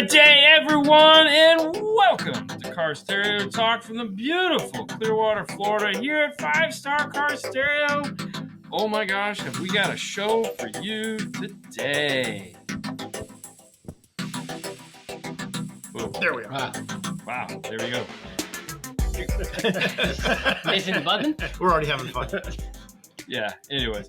Good day, everyone, and welcome to Car Stereo Talk from the beautiful Clearwater, Florida, here at 5-Star Car Stereo. Oh my gosh, have we got a show for you today? Whoa. There we are. Wow, there we go. Missing the button? We're already having fun. Yeah, anyways.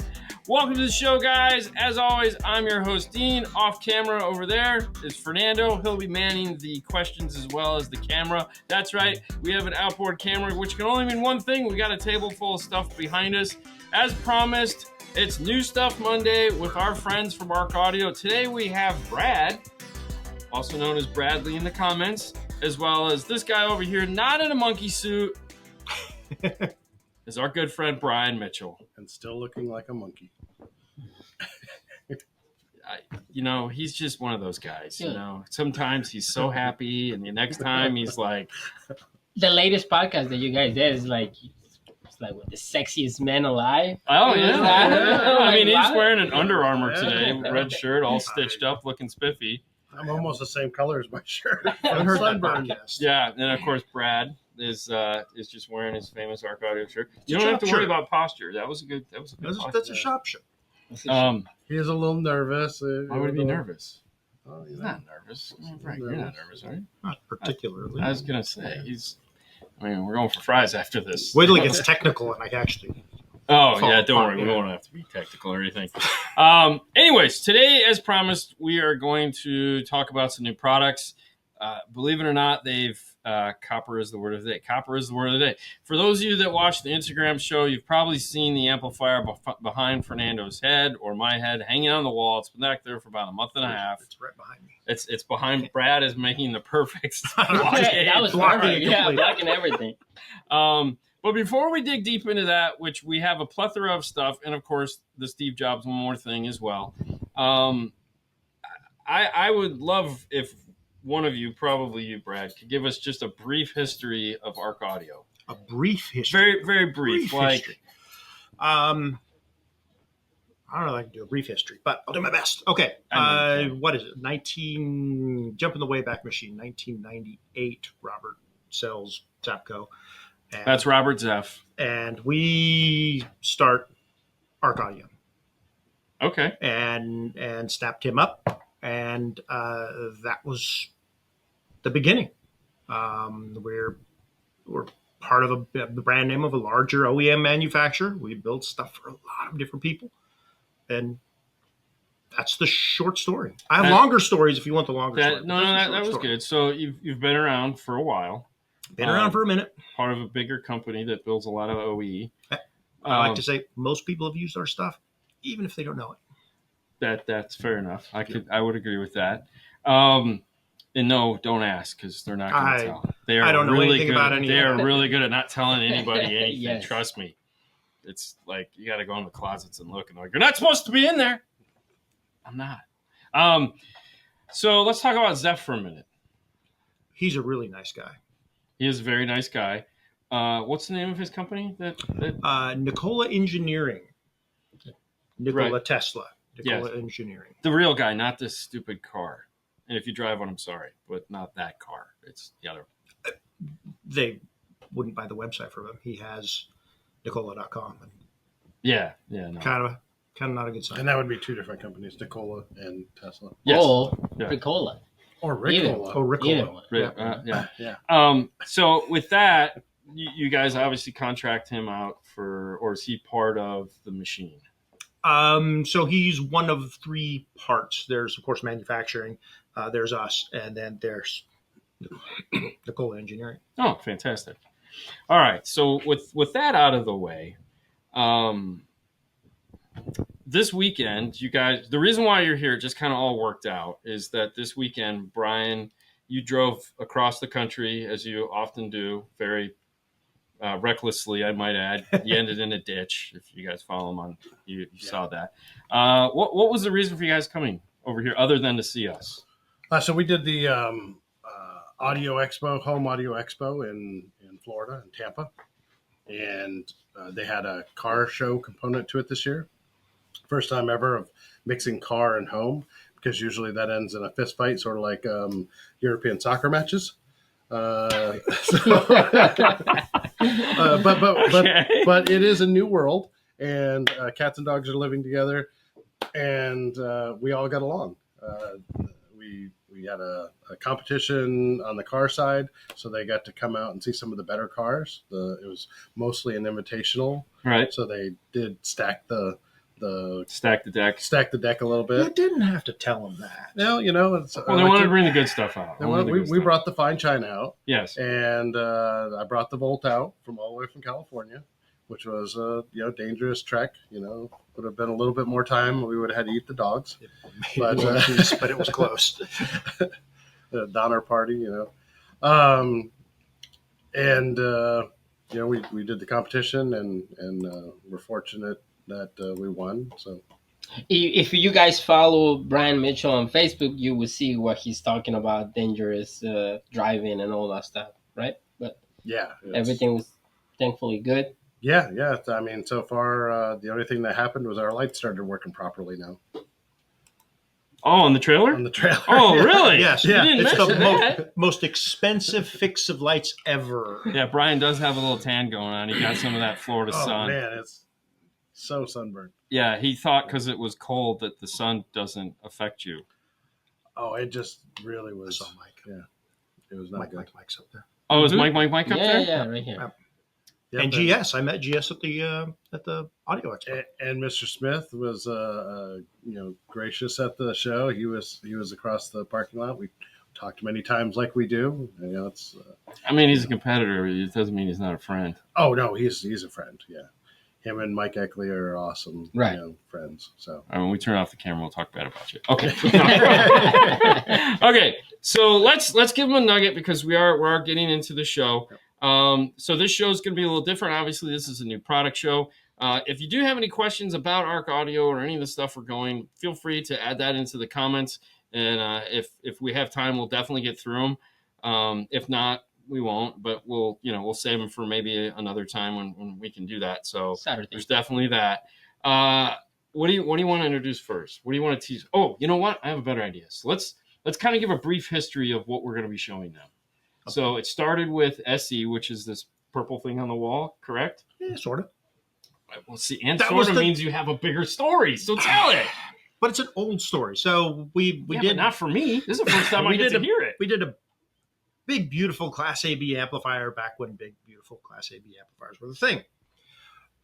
Welcome to the show, guys. As always, I'm your host, Dean. Off camera over there is Fernando. He'll be manning the questions as well as the camera. That's right. We have an outboard camera, which can only mean one thing. We got a table full of stuff behind us. As promised, it's New Stuff Monday with our friends from Arc Audio. Today we have Brad, also known as Bradley in the comments, as well as this guy over here, not in a monkey suit, is our good friend Brian Mitchell. And still looking like a monkey. He's just one of those guys, Sometimes he's so happy, and the next time he's like... The latest podcast that you guys did is like... It's like the sexiest man alive. Oh, yeah. I mean, he's wow. wearing an Under Armour today, red shirt, all stitched up, looking spiffy. I'm almost the same color as my shirt. I heard sunburn. Yeah, and of course, Brad is just wearing his famous Arc Audio shirt. You don't have to worry about posture. That was a good That's a shop shirt. He is a little nervous. Why would he be nervous? Oh, He's not nervous. Frank, you're not nervous, are you? Not particularly. I was going to say, we're going for fries after this. Wait till he gets technical and I actually... Oh, yeah, don't worry. We won't have to be technical or anything. Anyways, today, as promised, we are going to talk about some new products. Believe it or not, copper is the word of the day. Copper is the word of the day. For those of you that watch the Instagram show, you've probably seen the amplifier behind Fernando's head or my head hanging on the wall. It's been back there for about a month and a half. It's right behind me. It's behind. Brad is making the perfect blockade. That was perfect. Yeah, blocking everything. But before we dig deep into that, which we have a plethora of stuff, and of course the Steve Jobs one more thing as well, I would love if one of you, probably you, Brad, could give us just a brief history of Arc Audio. A brief history. Very, very brief. History. I don't know if I can do a brief history, but I'll do my best. Okay. What is it? Jump in the Wayback Machine, 1998. Robert sells Zapco. That's Robert Zeff. And we start Arc Audio. Okay. And snapped him up. And that was the beginning. We're part of the brand name of a larger OEM manufacturer. We build stuff for a lot of different people. And that's the short story. I have longer stories if you want the longer story. That was good. So you've been around for a while. Been around for a minute. Part of a bigger company that builds a lot of OE. I like to say most people have used our stuff, even if they don't know it. That's fair enough. I would agree with that. And no, don't ask because they're not going to tell. I don't know anything about any. They are really good at not telling anybody anything. Yes. Trust me. It's like you got to go in the closets and look, and they're like, you're not supposed to be in there. I'm not. So let's talk about Zeff for a minute. He's a really nice guy. He is a very nice guy. What's the name of his company? Nikola Engineering. Nikola Right. Tesla. Nikola Engineering. The real guy, not this stupid car. And if you drive one, I'm sorry, but not that car. It's the other. They wouldn't buy the website from him. He has Nikola.com. Yeah. No. Kind of not a good sign. And that would be two different companies, Nikola and Tesla. Yes. Oh, Ricola. Or Ricola. Ricola. Yeah. So with that, you guys obviously contract him out or is he part of the machine? So he's one of three parts. There's, of course, manufacturing. There's us. And then there's Nikola Engineering. Oh, fantastic. All right. So with that out of the way, this weekend, you guys, the reason why you're here just kind of all worked out is that this weekend, Brian, you drove across the country as you often do, very recklessly, I might add. You ended in a ditch. If you guys follow him on, you saw that. What was the reason for you guys coming over here other than to see us? So we did the Audio Expo, Home Audio Expo in Florida, in Tampa. And they had a car show component to it this year. First time ever of mixing car and home. because usually that ends in a fist fight, sort of like European soccer matches. But it is a new world, and cats and dogs are living together, and we all got along. We had a competition on the car side, so they got to come out and see some of the better cars. It was mostly an invitational, Right. so they did stack the Stack the deck. a little You bit. didn't have to tell them that. Well, it's, Well, they wanted to bring the good stuff out. we brought the fine china out, Yes. and I brought the Volt out from all the way from California, which was a dangerous trek. Would have been a little bit more time. We would have had to eat the dogs, but But it was close. the Donner Party, and we did the competition, and we're fortunate that we won. So If you guys follow Brian Mitchell on Facebook, you will see what he's talking about, dangerous driving and all that stuff, right? But yeah, everything was thankfully good. Yeah. I mean, so far the only thing that happened was our lights started working properly now Oh, on the trailer? on the trailer. Oh, really? Yes, You Yeah. didn't It's mention the that. most expensive fix of lights ever. Yeah, Brian does have a little tan going on. He got some of that Florida Oh sun. man, it's so sunburned. Yeah, he thought because it was cold that the sun doesn't affect you. Oh, it just really was. I saw Mike. Yeah, it was not good. Mike's up there. Oh, is Mhm. Mike up Yeah, there? yeah, right here. Yep, And GS, I met GS at the audio expo. and Mr. Smith was gracious at the show. He was across the parking lot. We talked many times like we do. It's I mean, he's a competitor. It doesn't mean he's not a friend. oh no, he's a friend. Yeah, him and Mike Eckley are awesome. Right. Friends. So When we turn off the camera, we'll talk bad about you. Okay. Okay. So let's give him a nugget because we are getting into the show. So this show is going to be a little different. Obviously, this is a new product show. If you do have any questions about Arc Audio or any of the stuff we're going, feel free to add that into the comments. And if we have time, we'll definitely get through them. If not, we won't. But we'll save them for maybe another time when we can do that. So Saturday. there's definitely that. What do you want to introduce first? What do you want to tease? Oh, you know what? I have a better idea. So let's kind of give a brief history of what we're going to be showing now. Okay. So it started with SE, which is this purple thing on the wall, correct? Yeah, sort of. Well, see, and sort of means you have a bigger story. So tell it. But it's an old story. So we did, but not for me. This is the first time I get to hear it. We did a big, beautiful Class AB amplifier back when big, beautiful Class AB amplifiers were the thing.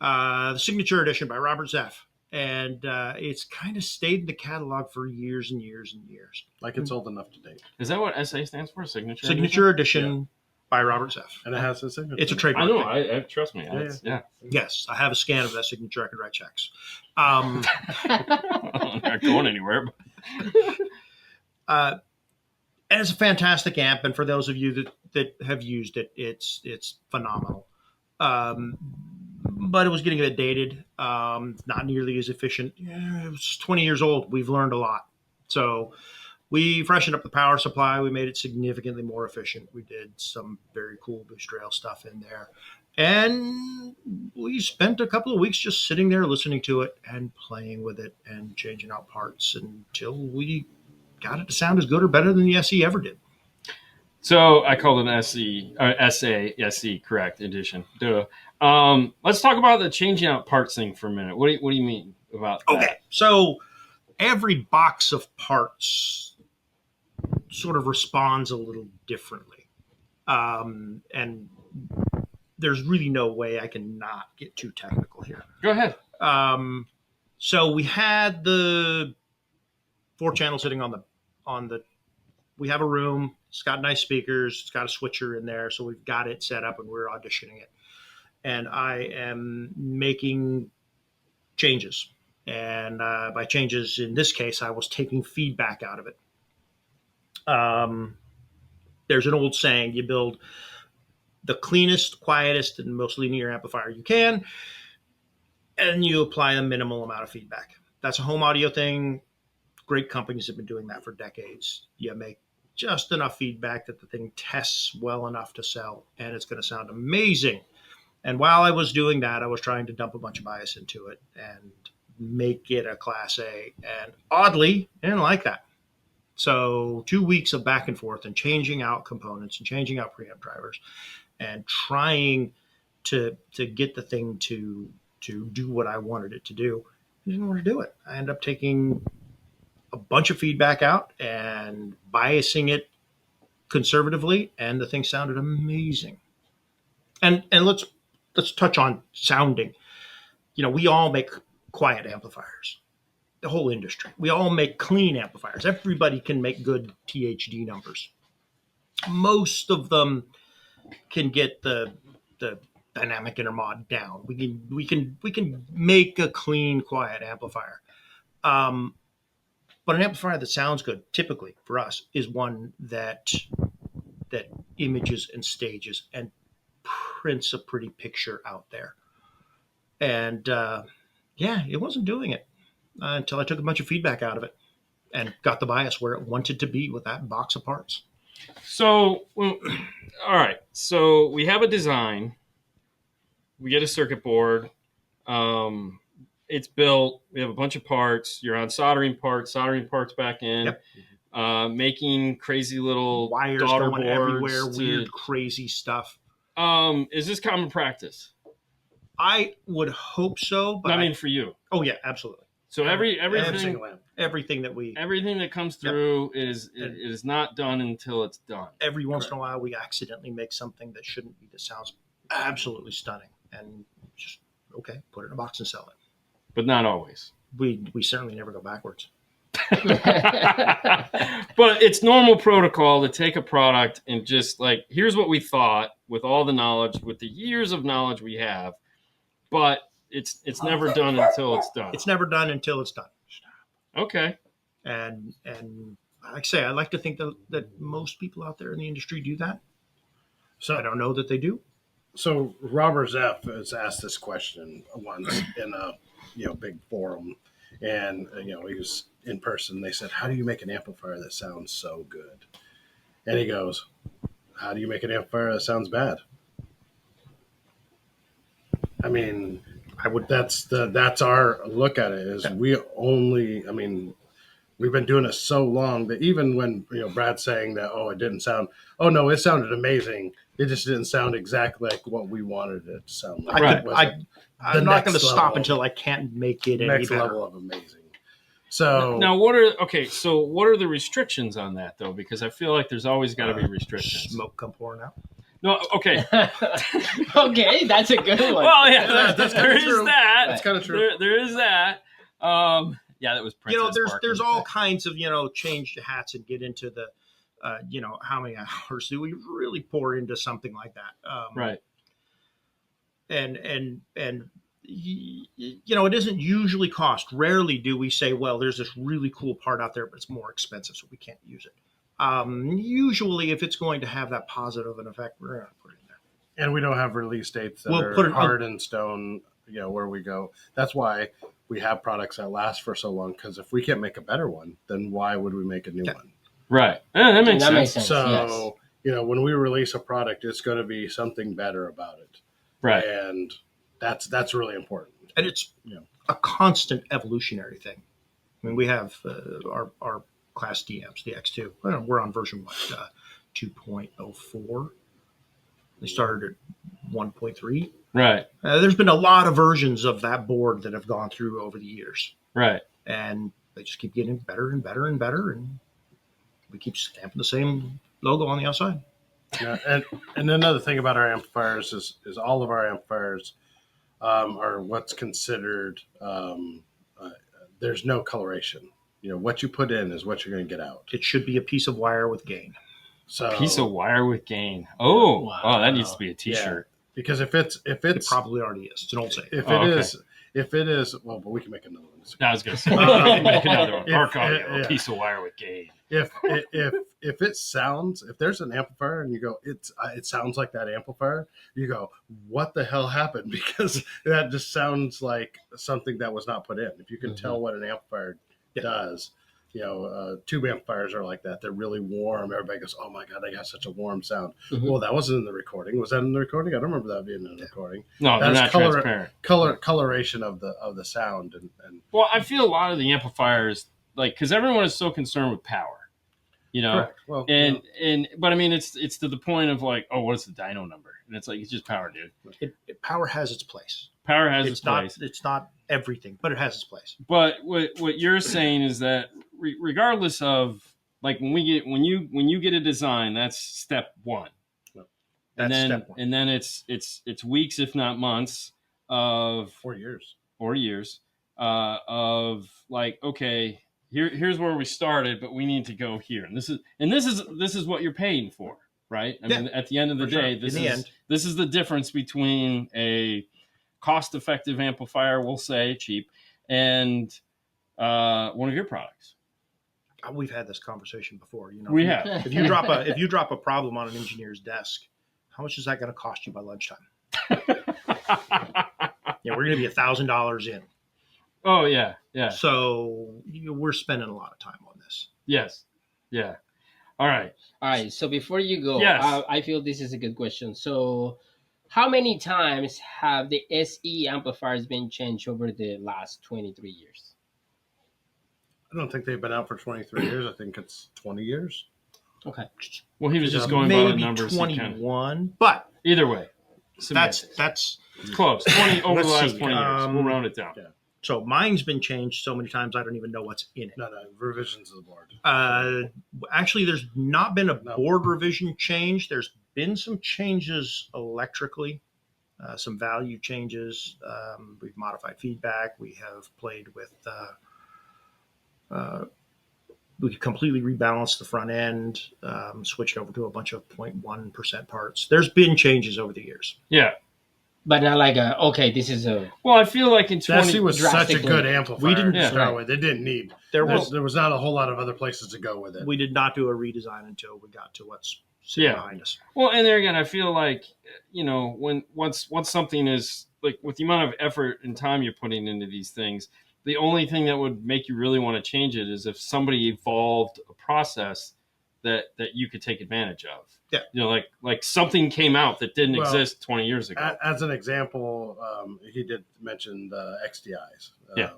The Signature Edition by Robert Zeff. And it's kind of stayed in the catalog for years and years and years. like it's old enough to date. Is that what SA stands for? Signature Edition by Robert Zeff. And it has a signature. It's a I trademark. know. thing. I trust me. Yeah. Yes, I have a scan of that signature. I could write checks. I'm not going anywhere. And it's a fantastic amp. And for those of you that have used it, it's phenomenal. But it was getting a bit dated, not nearly as efficient. It was 20 years old. We've learned a lot. So we freshened up the power supply. We made it significantly more efficient. We did some very cool boost rail stuff in there. And we spent a couple of weeks just sitting there listening to it and playing with it and changing out parts until we got it to sound as good or better than the SE ever did. So I called it an SE, correct, edition. Duh. Let's talk about the changing out parts thing for a minute. What do you mean about that? Okay, so every box of parts sort of responds a little differently. And there's really no way I can not get too technical here. Go ahead. So we had the 4-channel sitting on the we have a room. It's got nice speakers. It's got a switcher in there. So we've got it set up and we're auditioning it. And I am making changes. And by changes, in this case, I was taking feedback out of it. There's an old saying, you build the cleanest, quietest, and most linear amplifier you can, and you apply a minimal amount of feedback. That's a home audio thing. Great companies have been doing that for decades. You make just enough feedback that the thing tests well enough to sell, and it's going to sound amazing. And while I was doing that, I was trying to dump a bunch of bias into it and make it a Class A. And oddly, I didn't like that. So 2 weeks of back and forth and changing out components and changing out preamp drivers and trying to get the thing to do what I wanted it to do. I didn't want to do it. I ended up taking a bunch of feedback out and biasing it conservatively, and the thing sounded amazing. And let's touch on sounding. We all make quiet amplifiers. The whole industry. We all make clean amplifiers. Everybody can make good THD numbers. Most of them can get the dynamic intermod down. We can make a clean, quiet amplifier. But an amplifier that sounds good, typically for us, is one that images and stages and prints a pretty picture out there. And it wasn't doing it until I took a bunch of feedback out of it and got the bias where it wanted to be with that box of parts. So, all right. So we have a design. We get a circuit board. It's built. We have a bunch of parts. You're on soldering parts back in. Yep. Making crazy little wires daughter going boards everywhere, weird, crazy stuff. Is this common practice? I would hope so, but I mean, for you. Oh yeah, absolutely. So everything that comes through is not done until it's done. Every once in a while, we accidentally make something that shouldn't be that sounds absolutely stunning, and just put it in a box and sell it. But not always. We certainly never go backwards. But it's normal protocol to take a product and just here's what we thought with all the knowledge, with the years of knowledge we have, but it's never done until it's done. It's never done until it's done. Okay. And like I say, I like to think that most people out there in the industry do that. So I don't know that they do. So Robert Zeff has asked this question once in a big forum, and he was in person. They said, "How do you make an amplifier that sounds so good?" And he goes, "How do you make an amplifier that sounds bad?" I mean, that's our look at it. Is we've been doing it so long that even when Brad's saying that, it didn't sound, it sounded amazing. It just didn't sound exactly like what we wanted it to sound like. Right. I'm not going to stop until I can't make it any next better. level of amazing. So now, what are the restrictions on that though? Because I feel like there's always got to be restrictions. Smoke come pouring out. No, okay. Okay, that's a good one. Well, yeah, that's there is true. that. That's kind of true. There is that. That was Princess there's all kinds of change the hats and get into the how many hours do we really pour into something like that? Right. And it isn't usually cost. Rarely do we say, well, there's this really cool part out there, but it's more expensive, so we can't use it. Usually, if it's going to have that positive an effect, we're going to put it in there. And we don't have release dates that are hard in stone, where we go. That's why we have products that last for so long, because if we can't make a better one, then why would we make a new one? Right. That makes sense. So, when we release a product, it's going to be something better about it. Right. And that's really important. And it's a constant evolutionary thing. I mean, we have our Class D amps, the X2. We're on version 2.04. They started at 1.3. Right. There's been a lot of versions of that board that have gone through over the years. Right. And they just keep getting better and better and better. And we keep stamping the same logo on the outside. Yeah, and another thing about our amplifiers is all of our amplifiers are what's considered, there's no coloration. What you put in is what you're going to get out. It should be a piece of wire with gain. So piece of wire with gain. Oh, wow. That needs to be a T-shirt. Yeah. Because if it's it probably already is. It's an old saying. If it is, well, but we can make another one. No, I was going to say we can make another one. A piece of wire with gain. If it sounds, if there's an amplifier and you go, it sounds like that amplifier, you go, what the hell happened? Because that just sounds like something that was not put in. If you can tell what an amplifier does, tube amplifiers are like that. They're really warm. Everybody goes, oh my God, they got such a warm sound. Well, that wasn't in the recording. Was that in the recording? I don't remember that being in the recording. No, they're not transparent. Coloration of the sound. And well, I feel a lot of the amplifiers, because everyone is so concerned with power. You know, Correct. Well, but I mean, it's to the point of like, oh, what's the dyno number? And it's like, it's just power, dude. Power has its place. Power has It's its place. It's not everything, but it has its place. But what you're saying is that regardless of like when you get a design, that's step one. That's step one. And then it's weeks, if not months, of 4 years. Of like, okay, here's where we started, but we need to go here, and this is what you're paying for, right? I mean, at the end of the day, sure. This is the difference between a cost-effective amplifier, we'll say cheap, and one of your products. We've had this conversation before. You know, we have. If you drop a problem on an engineer's desk, how much is that going to cost you by lunchtime? Yeah, we're going to be $1,000 in. Oh yeah. So we're spending a lot of time on this. Yes. Yeah. All right. So before you go, yes. I feel this is a good question. So, how many times have the SE amplifiers been changed over the last 23 years? I don't think they've been out for 23 years. I think it's 20 years. Okay. Well, he was just going by the numbers. 21, but either way, that's close. 20 over the last 20 years. We'll round it down. Yeah. So mine's been changed so many times I don't even know what's in it. No, revisions of the board. Actually, there's not been a board revision change. There's been some changes electrically, some value changes. We've modified feedback. We have played with. We completely rebalanced the front end, switched over to a bunch of 0.1% parts. There's been changes over the years. Yeah. But not like this is a. Well, I feel like in 20 SE was such a good amplifier. We didn't start with. It didn't need. There was not a whole lot of other places to go with it. We did not do a redesign until we got to what's sitting behind us. Well, and there again, I feel like, you know, when once something is like with the amount of effort and time you're putting into these things, the only thing that would make you really want to change it is if somebody evolved a process that you could take advantage of. Yeah. You know, like something came out that didn't exist 20 years ago. As an example, he did mention the XDIs. Yeah.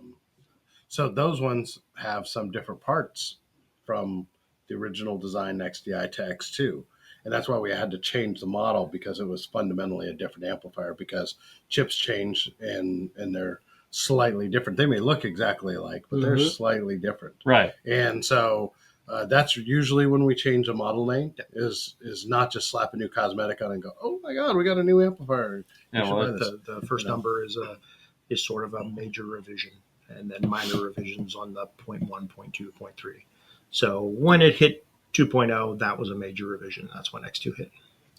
So those ones have some different parts from the original design XDI to X2. And that's why we had to change the model, because it was fundamentally a different amplifier, because chips change and they're slightly different. They may look exactly alike, but they're slightly different. Right. And so that's usually when we change a model name, is not just slap a new cosmetic on and go, oh my God, we got a new amplifier. Yeah, well, the first number is sort of a major revision, and then minor revisions on the 0.1, 0.2, 0.3. So when it hit 2.0, that was a major revision. That's when X2 hit.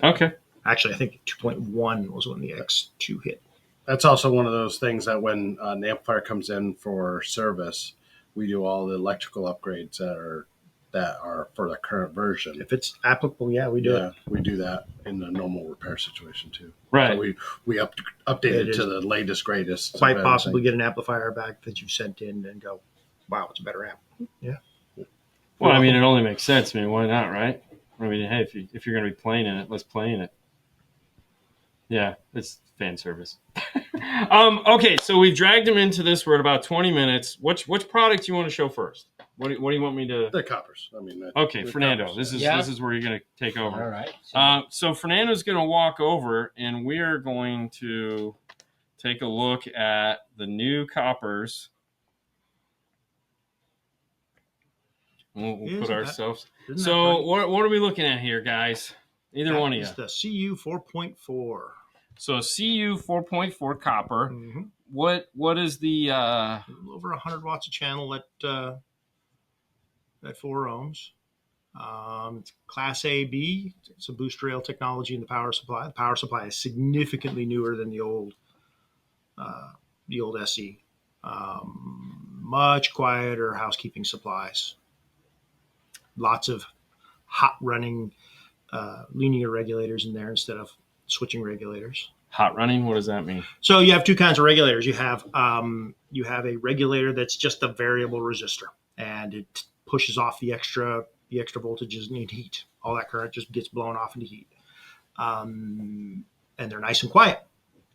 Okay. Actually, I think 2.1 was when the X2 hit. That's also one of those things that when an amplifier comes in for service, we do all the electrical upgrades that are for the current version. If it's applicable, we do it. We do that in the normal repair situation too. Right. So we update it to the latest, greatest. Quite possibly get an amplifier back that you've sent in and go, wow, it's a better amp. Yeah. Well, I mean, it only makes sense. I mean, why not, right? I mean, hey, if you're going to be playing in it, let's play in it. Yeah, it's fan service. Okay, so we've dragged him into this. We're at about 20 minutes. Which product do you want to show first? What do you want me to? The coppers. I mean. Okay, Fernando. Coppers, this is where you're going to take over. All right. So Fernando's going to walk over, and we are going to take a look at the new coppers. We'll put ourselves. So what are we looking at here, guys? Either one of you. It's the CU 4.4. So CU 4.4 copper. Mm-hmm. What is the a little over 100 watts a channel at 4 ohms. It's Class A B. It's a boost rail technology in the power supply. The power supply is significantly newer than the old SE. Much quieter housekeeping supplies. Lots of hot running linear regulators in there instead of switching regulators. Hot running? What does that mean? So you have two kinds of regulators. You have a regulator that's just a variable resistor, and it pushes off the extra voltages and heat. All that current just gets blown off into heat, and they're nice and quiet.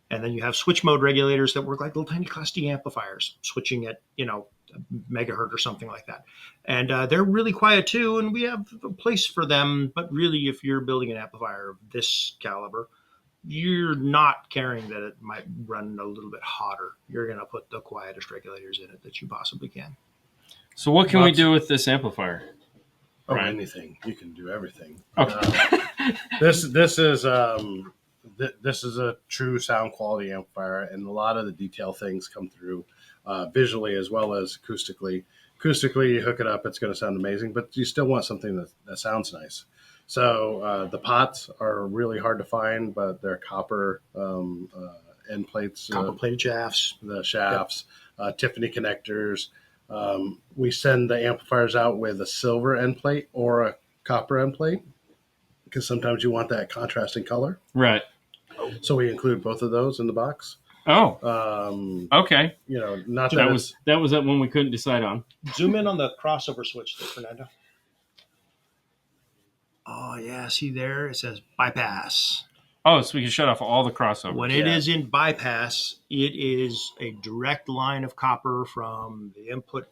And then you have switch mode regulators that work like little tiny Class D amplifiers, switching at megahertz or something like that. And they're really quiet too, and we have a place for them. But really, if you're building an amplifier of this caliber, you're not caring that it might run a little bit hotter. You're going to put the quietest regulators in it that you possibly can. So what can we do with this amplifier? Oh, Right. anything. You can do everything. Okay. This is a true sound quality amplifier, and a lot of the detail things come through visually as well as acoustically. Acoustically, you hook it up, it's going to sound amazing, but you still want something that sounds nice. So the pots are really hard to find, but they're copper end plates, Copper plated shafts, the shafts, Tiffany connectors. We send the amplifiers out with a silver end plate or a copper end plate because sometimes you want that contrasting color. Right. So we include both of those in the box. Oh. Okay. You know, not So that that was that one we couldn't decide on. Zoom in on the crossover switch there, Fernando. Oh, yeah. See there? It says bypass. Oh, so we can shut off all the crossovers. When it is in bypass, it is a direct line of copper from the input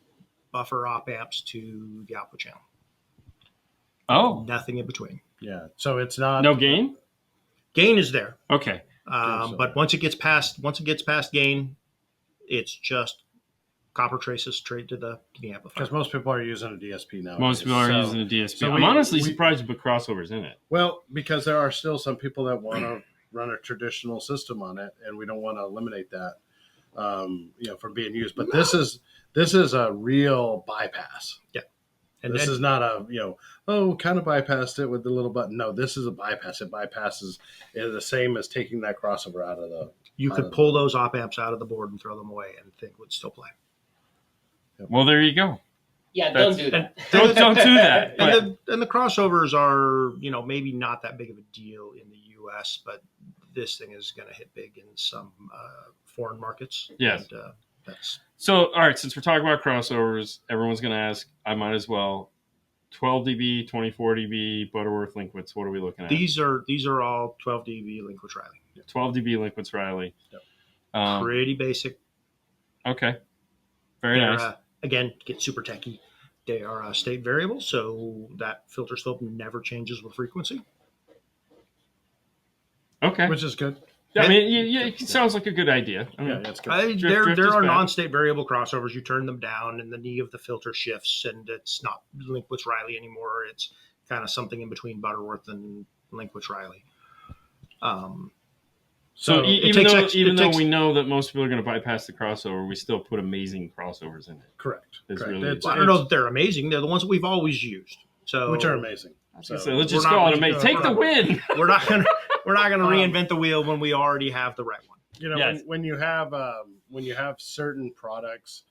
buffer op amps to the output channel. Oh. Nothing in between. Yeah. So it's not No gain? Gain is there. Okay. But once it gets past gain, it's just copper traces straight to the amplifier. because most people are using a DSP now. Most people are using a DSP. so I'm honestly surprised you put crossovers in it. Well, because there are still some people that want to run a traditional system on it, and we don't want to eliminate that, from being used. But this is a real bypass. Yeah. And this is not a, kind of bypassed it with the little button. No, this is a bypass. It bypasses it the same as taking that crossover out of the. You could pull those op amps out of the board and throw them away, and the thing would still play. Well, there you go. Yeah, don't do that. Don't do that. And the crossovers are, maybe not that big of a deal in the U.S., but this thing is going to hit big in some foreign markets. Yes. And, that's So, all right, since we're talking about crossovers, everyone's going to ask, I might as well, 12 dB, 24 dB, Butterworth, Linkwitz, what are we looking at? these are all 12 dB Linkwitz Riley. 12 dB, Linkwitz, Riley. Yep. Pretty basic. Okay. Very nice. Again, get super techy. They are state variable, so that filter slope never changes with frequency. Okay. Which is good. Yeah, I mean, it sounds like a good idea. I mean, Yeah, it's good. Drift There is are bad. non-state variable crossovers. You turn them down, and the knee of the filter shifts, and it's not Linkwitz Riley anymore. It's kind of something in between Butterworth and Linkwitz Riley. So it even takes though we know that most people are going to bypass the crossover, we still put amazing crossovers in it. Correct. It's Correct. really- I don't know that they're amazing. They're the ones that we've always used. So Which are amazing. So So let's just we're not call it really amazing. Take the win. we're not gonna reinvent the wheel when we already have the right one. Yes. when you have certain products,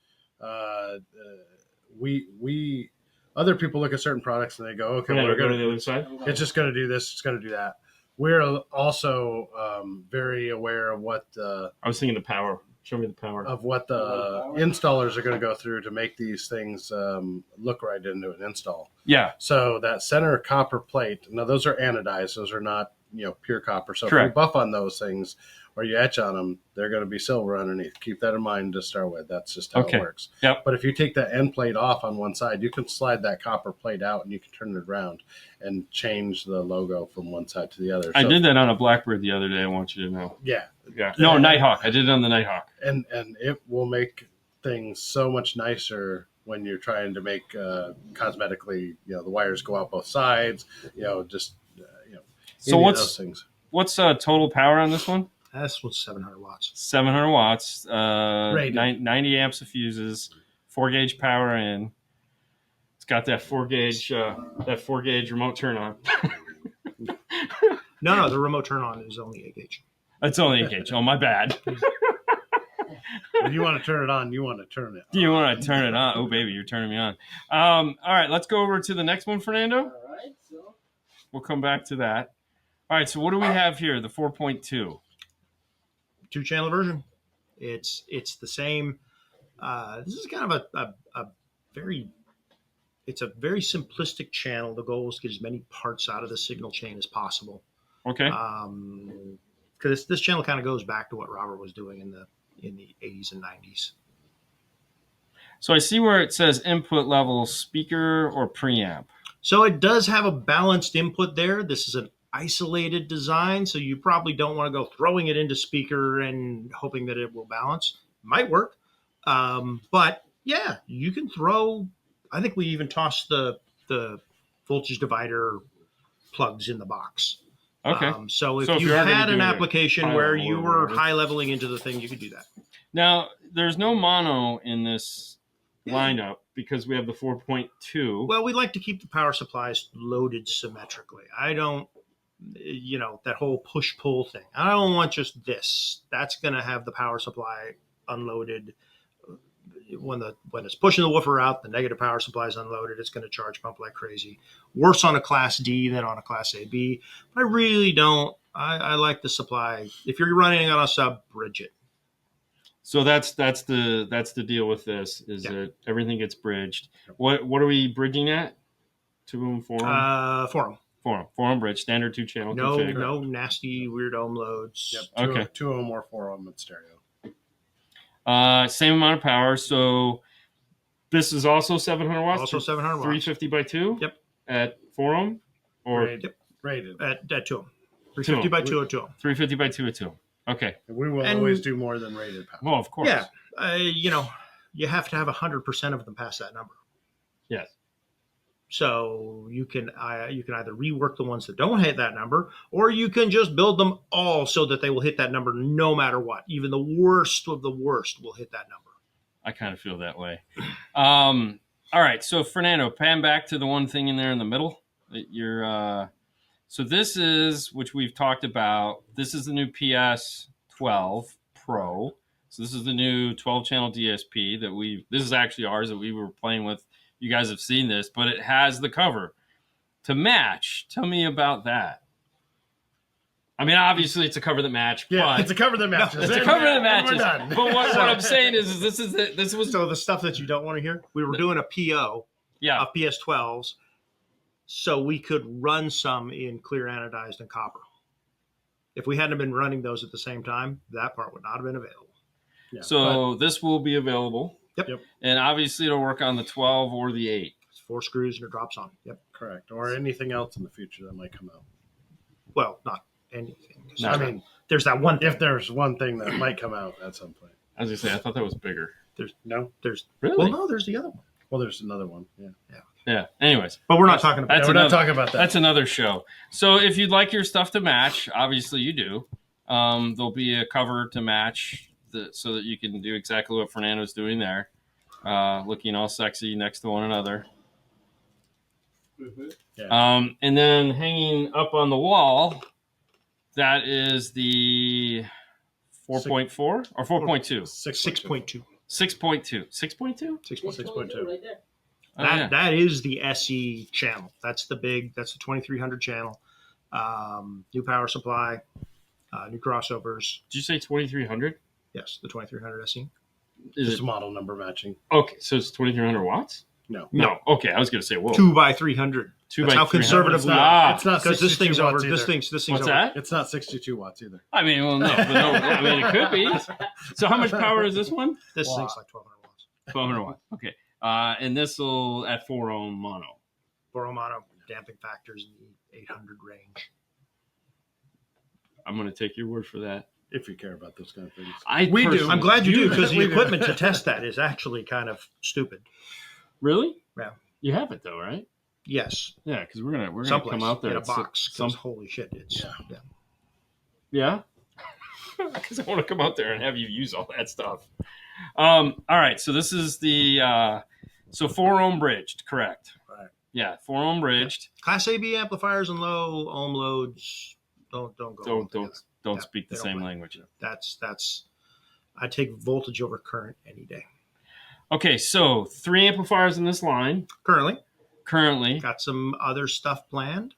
we other people look at certain products and they go, okay, Fernando, we're go to gonna, the other side. it's just going to do this, it's going to do that. We're also very aware of what I was thinking the power. Show me the power. the installers are going to go through to make these things look right into an install. Yeah. So that center copper plate, now those are anodized; those are not pure copper. So Correct. if you buff on those things or you etch on them, they're going to be silver underneath. Keep that in mind to start with. That's just how Okay. it works. Yep. But if you take that end plate off on one side, you can slide that copper plate out and you can turn it around and change the logo from one side to the other. I So, did that on a Blackbird the other day. I want you to know. Yeah, Yeah. No, Nighthawk. I did it on the Nighthawk. and it will make things so much nicer when you're trying to make cosmetically, the wires go out both sides, So any of those things. what's total power on this one? This was 700 watts. 700 watts. Rated. 90 amps of fuses. 4-gauge power in. It's got that 4-gauge remote turn on. No, the remote turn on is only 8 gauge. It's only 8-gauge. Oh, my bad. If you want to turn it on, you want to turn it on. Do you want to turn it on? Oh, baby, you're turning me on. All right, let's go over to the next one, Fernando. All right, so We'll come back to that. All right, so what do we have here? The 4.2. 2-channel version. It's the same. This is kind of a very simplistic channel. The goal is to get as many parts out of the signal chain as possible. Okay. Because this channel kind of goes back to what Robert was doing in the 80s and 90s. So I see where it says input level speaker or preamp. So it does have a balanced input there. This is an isolated design, so you probably don't want to go throwing it into speaker and hoping that it will balance. Might work. But yeah, you can throw, I think we even tossed the voltage divider plugs in the box. Okay. So if So if you you are gonna had do an your application high where level you or were whatever. high leveling into the thing, you could do that. Now, there's no mono in this lineup because we have the 4.2. Well, we like to keep the power supplies loaded symmetrically. I don't, that whole push-pull thing. I don't want just this. That's going to have the power supply unloaded. When it's pushing the woofer out, the negative power supply is unloaded. It's going to charge pump like crazy. Worse on a Class D than on a Class AB. But I really don't. I like the supply. If you're running on a sub, bridge it. So that's the deal with this is that everything gets bridged. What are we bridging at? 2-ohm, 4-ohm? 4-ohm. 4-ohm bridge, standard 2-channel No, config. no nasty weird ohm loads. Yep. Okay. 2 ohm or 4 ohm in stereo. Same amount of power. So this is also 700 watts. Also 700 watts. 350 by 2. Yep. At 4-ohm or Rated. At 2 ohm. 350 by 2 at 2 ohm. 350 by 2 at 2 ohm. Okay. And we will always do more than rated power. Well, of course. Yeah. You have to have 100% of them pass that number. Yes. So you can either rework the ones that don't hit that number, or you can just build them all so that they will hit that number no matter what. Even the worst of the worst will hit that number. I kind of feel that way. All right. So Fernando, pan back to the one thing in there in the middle. So this is, which we've talked about, this is the new PS12 Pro. So this is the new 12-channel DSP this is actually ours that we were playing with. You guys have seen this, but it has the cover to match. Tell me about that. I mean, obviously it's a cover that match. Yeah, but it's a cover that matches. it's a cover that matches. We're done. But what I'm saying is this was So the stuff that you don't want to hear, we were doing a PO of PS12s, so we could run some in clear anodized and copper. If we hadn't been running those at the same time, that part would not have been available. Yeah, So this will be available. Yep. And obviously it'll work on the 12 or the 8. It's 4 screws and it drops on. Yep. correct. Or anything else in the future that might come out. Well, not anything. No. I mean, There's that one thing. if there's one thing that might come out at some point. I was going to say, I thought that was bigger. There's Really? Well, no, there's the other one. Well, there's another one. Yeah. Yeah. Anyways, But we're not talking about That's We're not another- talking about that. that's another show. So if you'd like your stuff to match, obviously you do. There'll be a cover to match so that you can do exactly what Fernando's doing there. Looking all sexy next to one another. Yeah. And then hanging up on the wall, that is the 4.4 or 4.2? 6.2. 6.2. 6.2? 6.2. Right there. That is the SE channel. That's the 2300 channel. New power supply, new crossovers. Did you say 2300? Yes, the 2300 SE. Is Just it model number matching. okay? So it's 2300 watts? No. No. Okay, I was gonna say whoa. 2x300. Two That's by how 300. conservatively. It's not Because this 62 thing's over. watts This either. thing's What's over. that? It's not 62 watts either. I mean, well, no, but no. I mean, it could be. So how much power is this one? This Wow. thing's like 1200 watts. 1200 watts. Okay. And this will at 4 ohm mono. 4 ohm mono, damping factors in the 800 range. I'm gonna take your word for that. If you care about those kind of things. We do. personally- I'm glad you do because the We do. equipment to test that is actually kind of stupid. Really? Yeah. You have it though, right? Yes, Yeah, because we're gonna someplace come out there in a at box. Some, 'cause holy shit, it's Yeah. yeah. Because I want to come out there and have you use all that stuff. All right. So this is the 4 ohm bridged, correct? Right. Yeah, 4 ohm bridged. Class AB amplifiers and low ohm loads don't go. Don't Yeah, speak the they don't same play. language. That's. I take voltage over current any day. Okay, so 3 amplifiers in this line. Currently, Currently, got some other stuff planned.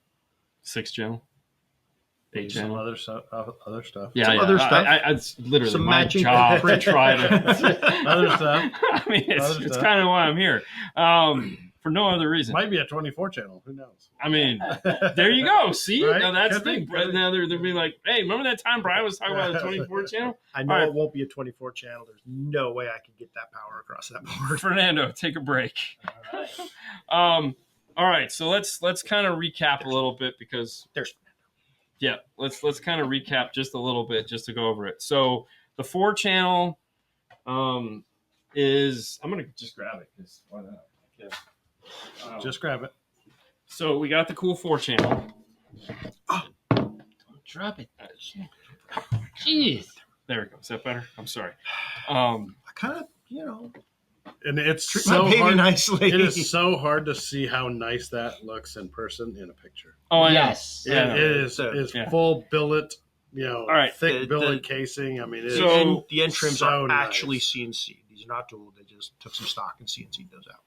6 channel, 8 Some channel. other stuff. Yeah, some yeah. other stuff. It's literally Some my matching job to print. try to. Other stuff. I mean, Other it's stuff. kind of why I'm here. for no other reason. Might be a 24 channel. Who knows? I mean, there you go. See, Right? now that's Could the be, thing. could be. Now they'll be like, hey, remember that time Brian was talking about the 24 channel? I know All right. it won't be a 24 channel. There's no way I could get that power across that board. Fernando, take a break. All right. All right, so let's kind of recap a little bit because There's let's kind of recap just a little bit just to go over it. So the 4-channel is I'm gonna just grab it because why not? Yeah. Just grab it. So we got the cool 4-channel. Don't drop it. Jeez. There we go. Is that better? I'm sorry. I kind of, And it's treat so my baby hard. nicely. It is so hard to see how nice that looks in person in a picture. Oh, I know. Yes. Yeah. It is Yeah. full billet, All right. thick billet The- casing. I mean, it's So- the end trims so are nice. actually CNC. These are not dual. They just took some stock and CNC'd those out.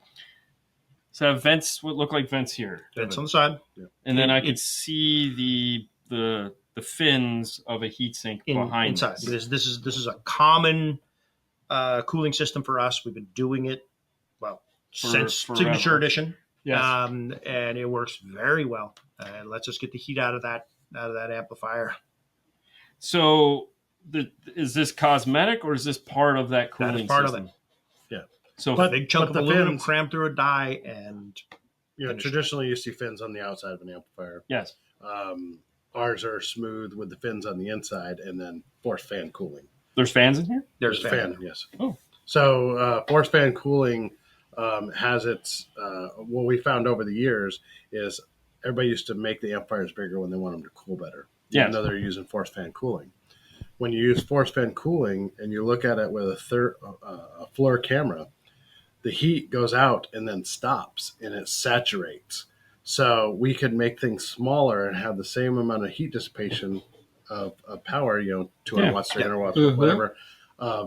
So vents would look like vents here, Vents on the side. and then I could see the fins of a heatsink behind inside. this. This is a common cooling system for us. We've been doing it since forever. Signature Edition, Yes. and it works very well. And lets us get the heat out of that amplifier. So is this cosmetic or is this part of that cooling That is part system? of it. Yeah. So But- A big chunk of the aluminum fins- crammed through a die, and finished. traditionally you see fins on the outside of an amplifier. yes. Ours are smooth with the fins on the inside, and then force fan cooling. There's fans in here? there's fan, yes. Oh. So force fan cooling has its what we found over the years is everybody used to make the amplifiers bigger when they want them to cool better. Yes. Even though they're using force fan cooling. When you use force fan cooling and you look at it with a floor camera, the heat goes out and then stops and it saturates. So we could make things smaller and have the same amount of heat dissipation of power, 200 Yeah. watts, 300 watts, Mhm. whatever,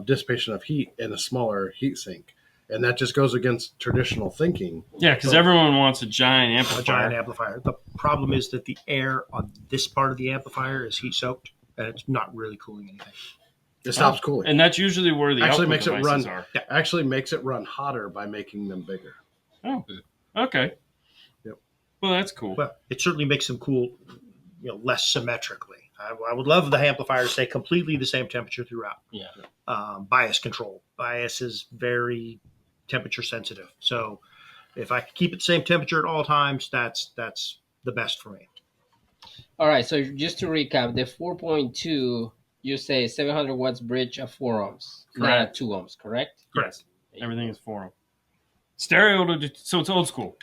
dissipation of heat in a smaller heat sink. And that just goes against traditional thinking. Yeah, because everyone wants a giant amplifier. a giant amplifier. The problem is that the air on this part of the amplifier is heat soaked, and it's not really cooling anything. It stops cooling. And that's usually where the Actually output makes it devices run. are. Actually makes it run hotter by making them bigger. Oh, okay. Yep. Well, that's cool. Well, it certainly makes them cool, less symmetrically. I would love the amplifier to stay completely the same temperature throughout. Yeah. Bias control. Bias is very temperature sensitive. So if I could keep it the same temperature at all times, that's the best for me. All right. So just to recap, the 4.2, you say 700 watts bridge at 4 ohms, not at Correct. 2 ohms, correct? Yes. Everything is 4 ohm. Stereo, so it's old school.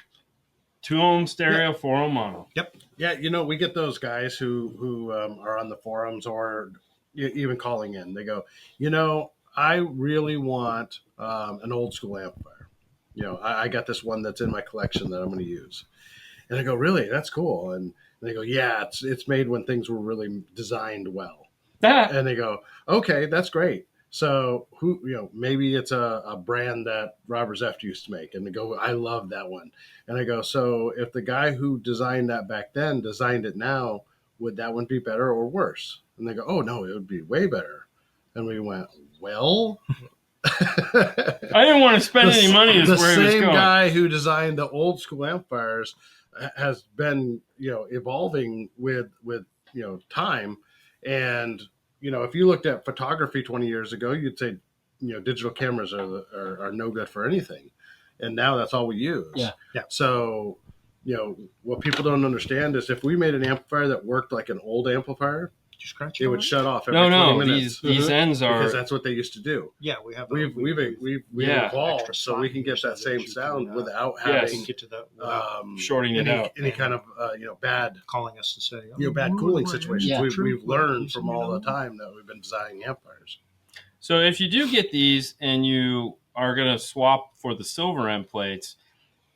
2 ohm stereo, 4 ohm mono. Yeah, we get those guys who are on the forums or even calling in. They go, I really want an old school amplifier. I got this one that's in my collection that I'm going to use. And I go, really? That's cool. And they go, yeah, it's made when things were really designed well. And they go, okay, that's great. So maybe it's a brand that Robert Zeff used to make. And they go, I love that one. And I go, so if the guy who designed that back then designed it now, would that one be better or worse? And they go, oh no, it would be way better. And we went, well, I didn't want to spend any money is the where he was same going. guy who designed the old school amplifiers has been evolving with time. And if you looked at photography 20 years ago, you'd say digital cameras are no good for anything, and now that's all we use. Yeah. So what people don't understand is if we made an amplifier that worked like an old amplifier, Did you scratch it would shut off every No, 20 no, minutes. these ends are. Because that's what they used to do. Yeah, we have. We've Yeah. evolved Extra so we can get that same sound without having get to the Shorting it out. any kind of bad calling us and saying, bad cooling situations. Yeah. We've learned from all the time that we've been designing amplifiers. So if you do get these and you are going to swap for the silver end plates,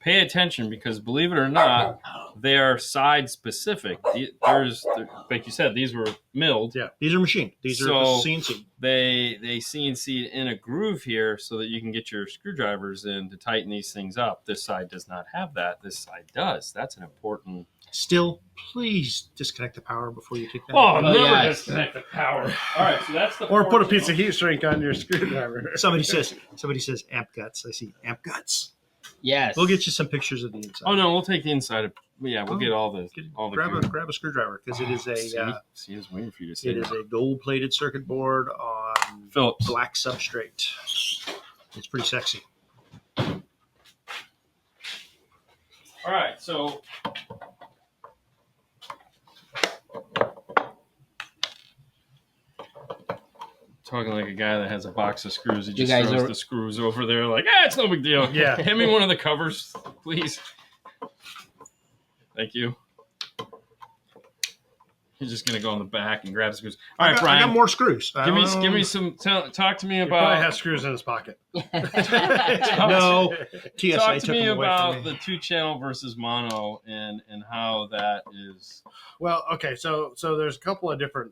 pay attention because believe it or not, they are side specific. Like you said, these were milled. Yeah, these are machined. These are So- the CNC. They CNC in a groove here so that you can get your screwdrivers in to tighten these things up. This side does not have that. This side does. That's an important. Still, please disconnect the power before you take that. Oh, Oh, never yeah. disconnect the power. All right, so that's the. Or put a piece four of heat shrink on your screwdriver. Somebody says amp guts. I see amp guts. Yes. We'll get you some pictures of the inside. Oh no, we'll take the inside. We'll Oh, get all the grab gear. a screwdriver because it is a See, I was waiting for you to say it is a gold plated circuit board on Phillips. black substrate. It's pretty sexy. All right, so talking like a guy that has a box of screws. He just throws the screws over there like, it's no big deal. Yeah. Hand me one of the covers, please. Thank you. He's just gonna go on the back and grab the screws. All right, Brian. I got more screws. Give me some. Talk to me He about. probably has screws in his pocket. No, TSA Talk to took me them away about from me. the 2-channel versus mono and how that is. Well, okay, so there's a couple of different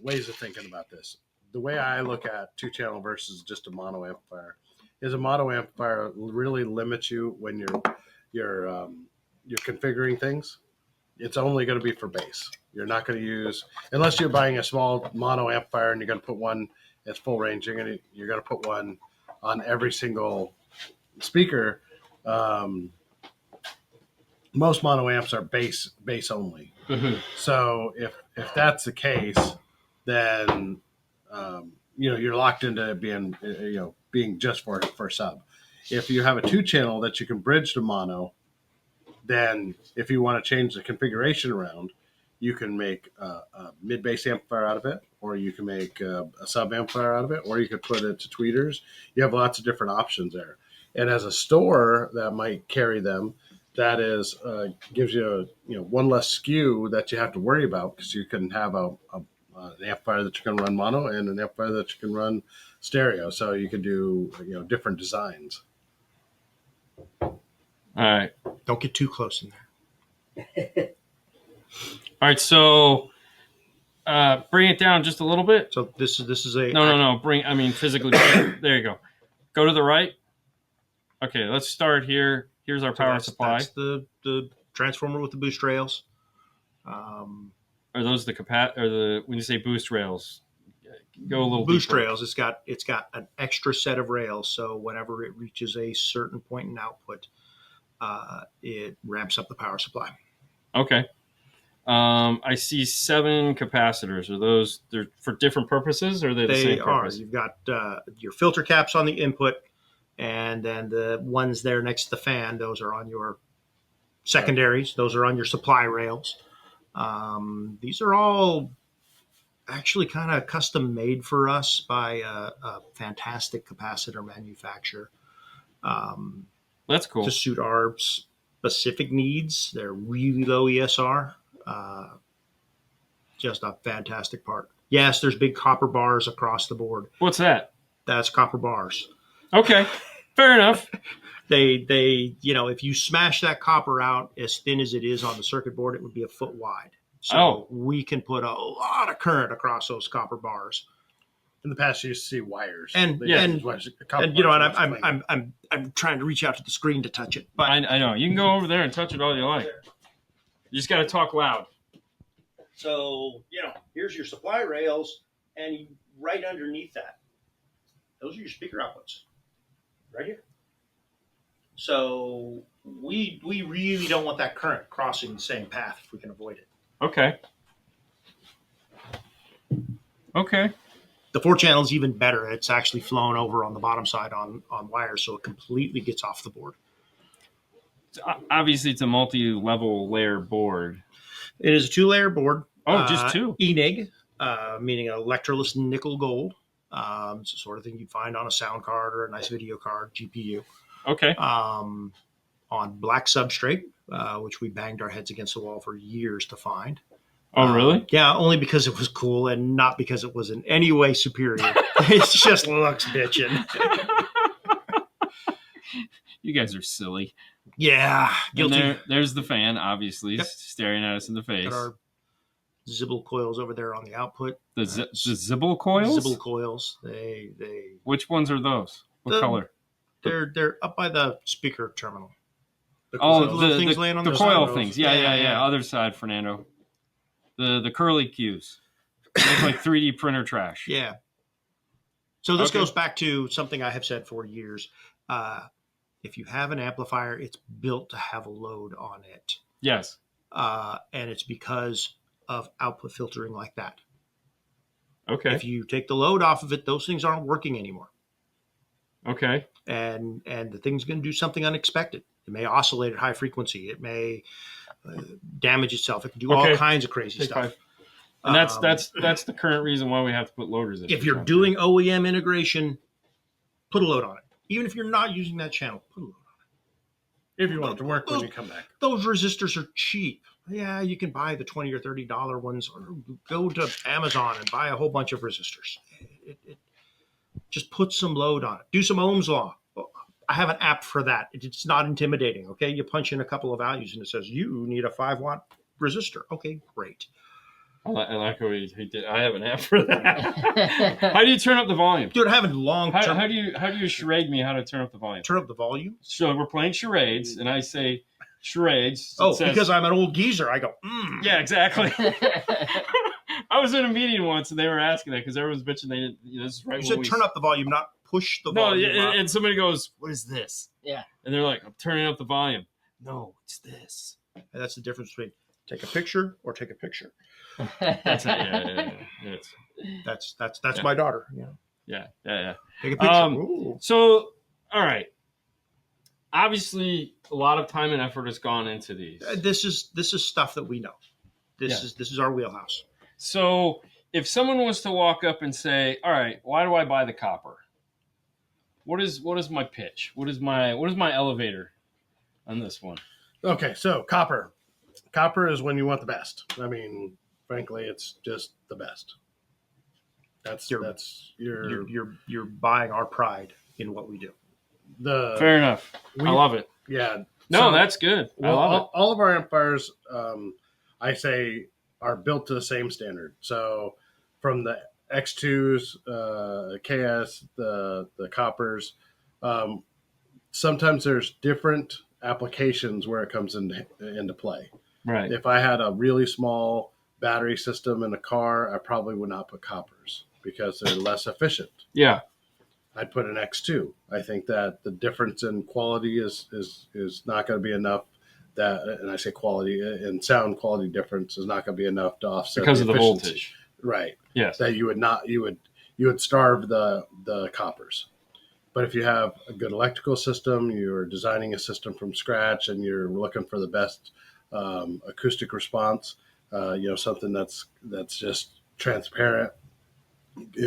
ways of thinking about this. The way I look at 2-channel versus just a mono amplifier is a mono amplifier really limits you when you're configuring things. It's only going to be for bass. You're not going to use, unless you're buying a small mono amplifier and you're going to put one that's full range. You're going to put one on every single speaker. Most mono amps are bass only. Mm-hmm. So if that's the case, then you're locked into being just for sub. If you have a 2-channel that you can bridge to mono, then if you want to change the configuration around, you can make a mid-bass amplifier out of it, or you can make a sub amplifier out of it, or you could put it to tweeters. You have lots of different options there. And as a store that might carry them, that is gives you one less SKU that you have to worry about, because you can have an amplifier that you can run mono and an amplifier that you can run stereo. So you can do different designs. All right. Don't get too close in there. All right, so bring it down just a little bit. So this is a No. Physically. There you go. Go to the right. Okay, let's start here. Here's our power supply. That's the transformer with the boost rails. Are those when you say boost rails? Go a little boost deeper. rails. It's got an extra set of rails, so whenever it reaches a certain point in output, it ramps up the power supply. Okay. I see 7 capacitors. Are they're for different purposes, or are they the same purpose? You've got your filter caps on the input, and then the ones there next to the fan, those are on your secondaries. Those are on your supply rails. These are all actually kind of custom made for us by a fantastic capacitor manufacturer. That's cool. To suit our specific needs. They're really low ESR. Just a fantastic part. Yes, there's big copper bars across the board. What's that? That's copper bars. Okay, fair enough. They if you smash that copper out as thin as it is on the circuit board, it would be a foot wide. So we can put a lot of current across those copper bars. In the past, you used to see wires. I'm trying to reach out to the screen to touch it. But I know. You can go over there and touch it all you like. You just got to talk loud. So, here's your supply rails, and right underneath that, those are your speaker outputs. Right here. So we really don't want that current crossing the same path if we can avoid it. Okay. The 4-channel is even better. It's actually flown over on the bottom side on wires, so it completely gets off the board. Obviously, it's a multi-level layer board. It is a 2-layer board. Oh, just 2? ENIG, meaning an electroless nickel gold. It's the sort of thing you'd find on a sound card or a nice video card, GPU. Okay. On black substrate, which we banged our heads against the wall for years to find. Oh, really? Yeah, only because it was cool and not because it was in any way superior. It just looks bitchin'. You guys are silly. Yeah, guilty. There's the fan, obviously, Yep. staring at us in the face. Got our Zibble coils over there on the output. The Zibble coils? Zibble coils. They. Which ones are those? What color? They're up by the speaker terminal. The things laying on the the coil side. things. Yeah. Other side, Fernando. The curly cues. They look like 3D printer trash. Yeah. So this goes back to something I have said for years. If you have an amplifier, it's built to have a load on it. Yes. And it's because of output filtering like that. Okay. If you take the load off of it, those things aren't working anymore. Okay. And the thing's going to do something unexpected. It may oscillate at high frequency. It may damage itself. It can do all kinds of crazy stuff. 5. And that's the current reason why we have to put loaders in. If you're doing OEM integration, put a load on it. Even if you're not using that channel, put a load on it. If you want it to work when you come back. Those resistors are cheap. Yeah, you can buy the $20 or $30 ones, or go to Amazon and buy a whole bunch of resistors. Just put some load on it. Do some Ohm's law. I have an app for that. It's not intimidating. Okay, you punch in a couple of values and it says you need a 5-watt resistor. Okay, great. I like how he did. I have an app for that. How do you turn up the volume? Dude, I haven't long term. How do you charade me how to turn up the volume? Turn up the volume? So we're playing charades, and I say charades. Oh, because I'm an old geezer. I go, Yeah, exactly. I was in a meeting once, and they were asking that because everyone's bitching. They didn't. This is right. You said turn up the volume, not push the volume. No, and somebody goes, "What is this?" Yeah. And they're like, "I'm turning up the volume." No, it's this. And that's the difference between take a picture or take a picture. That's it. Yeah. That's my daughter. Yeah. Take a picture. So, all right. Obviously, a lot of time and effort has gone into these. This is stuff that we know. This is our wheelhouse. So, if someone was to walk up and say, "All right, why do I buy the copper? What is my pitch? What is my elevator on this one?" Okay, so copper. Copper is when you want the best. I mean, frankly, it's just the best. You're buying our pride in what we do. Fair enough. I love it. Yeah. No, that's good. I love it. All of our amplifiers, I say, are built to the same standard. So from the X2s, KS, the coppers, sometimes there's different applications where it comes into play. Right. If I had a really small battery system in a car, I probably would not put coppers because they're less efficient. Yeah. I'd put an X2. I think that the difference in quality is not going to be enough. That, and I say quality and sound quality difference is not going to be enough to offset because the of the efficiency. voltage. Right. Yes. That you would starve the coppers. But if you have a good electrical system, you're designing a system from scratch, and you're looking for the best acoustic response, something that's just transparent,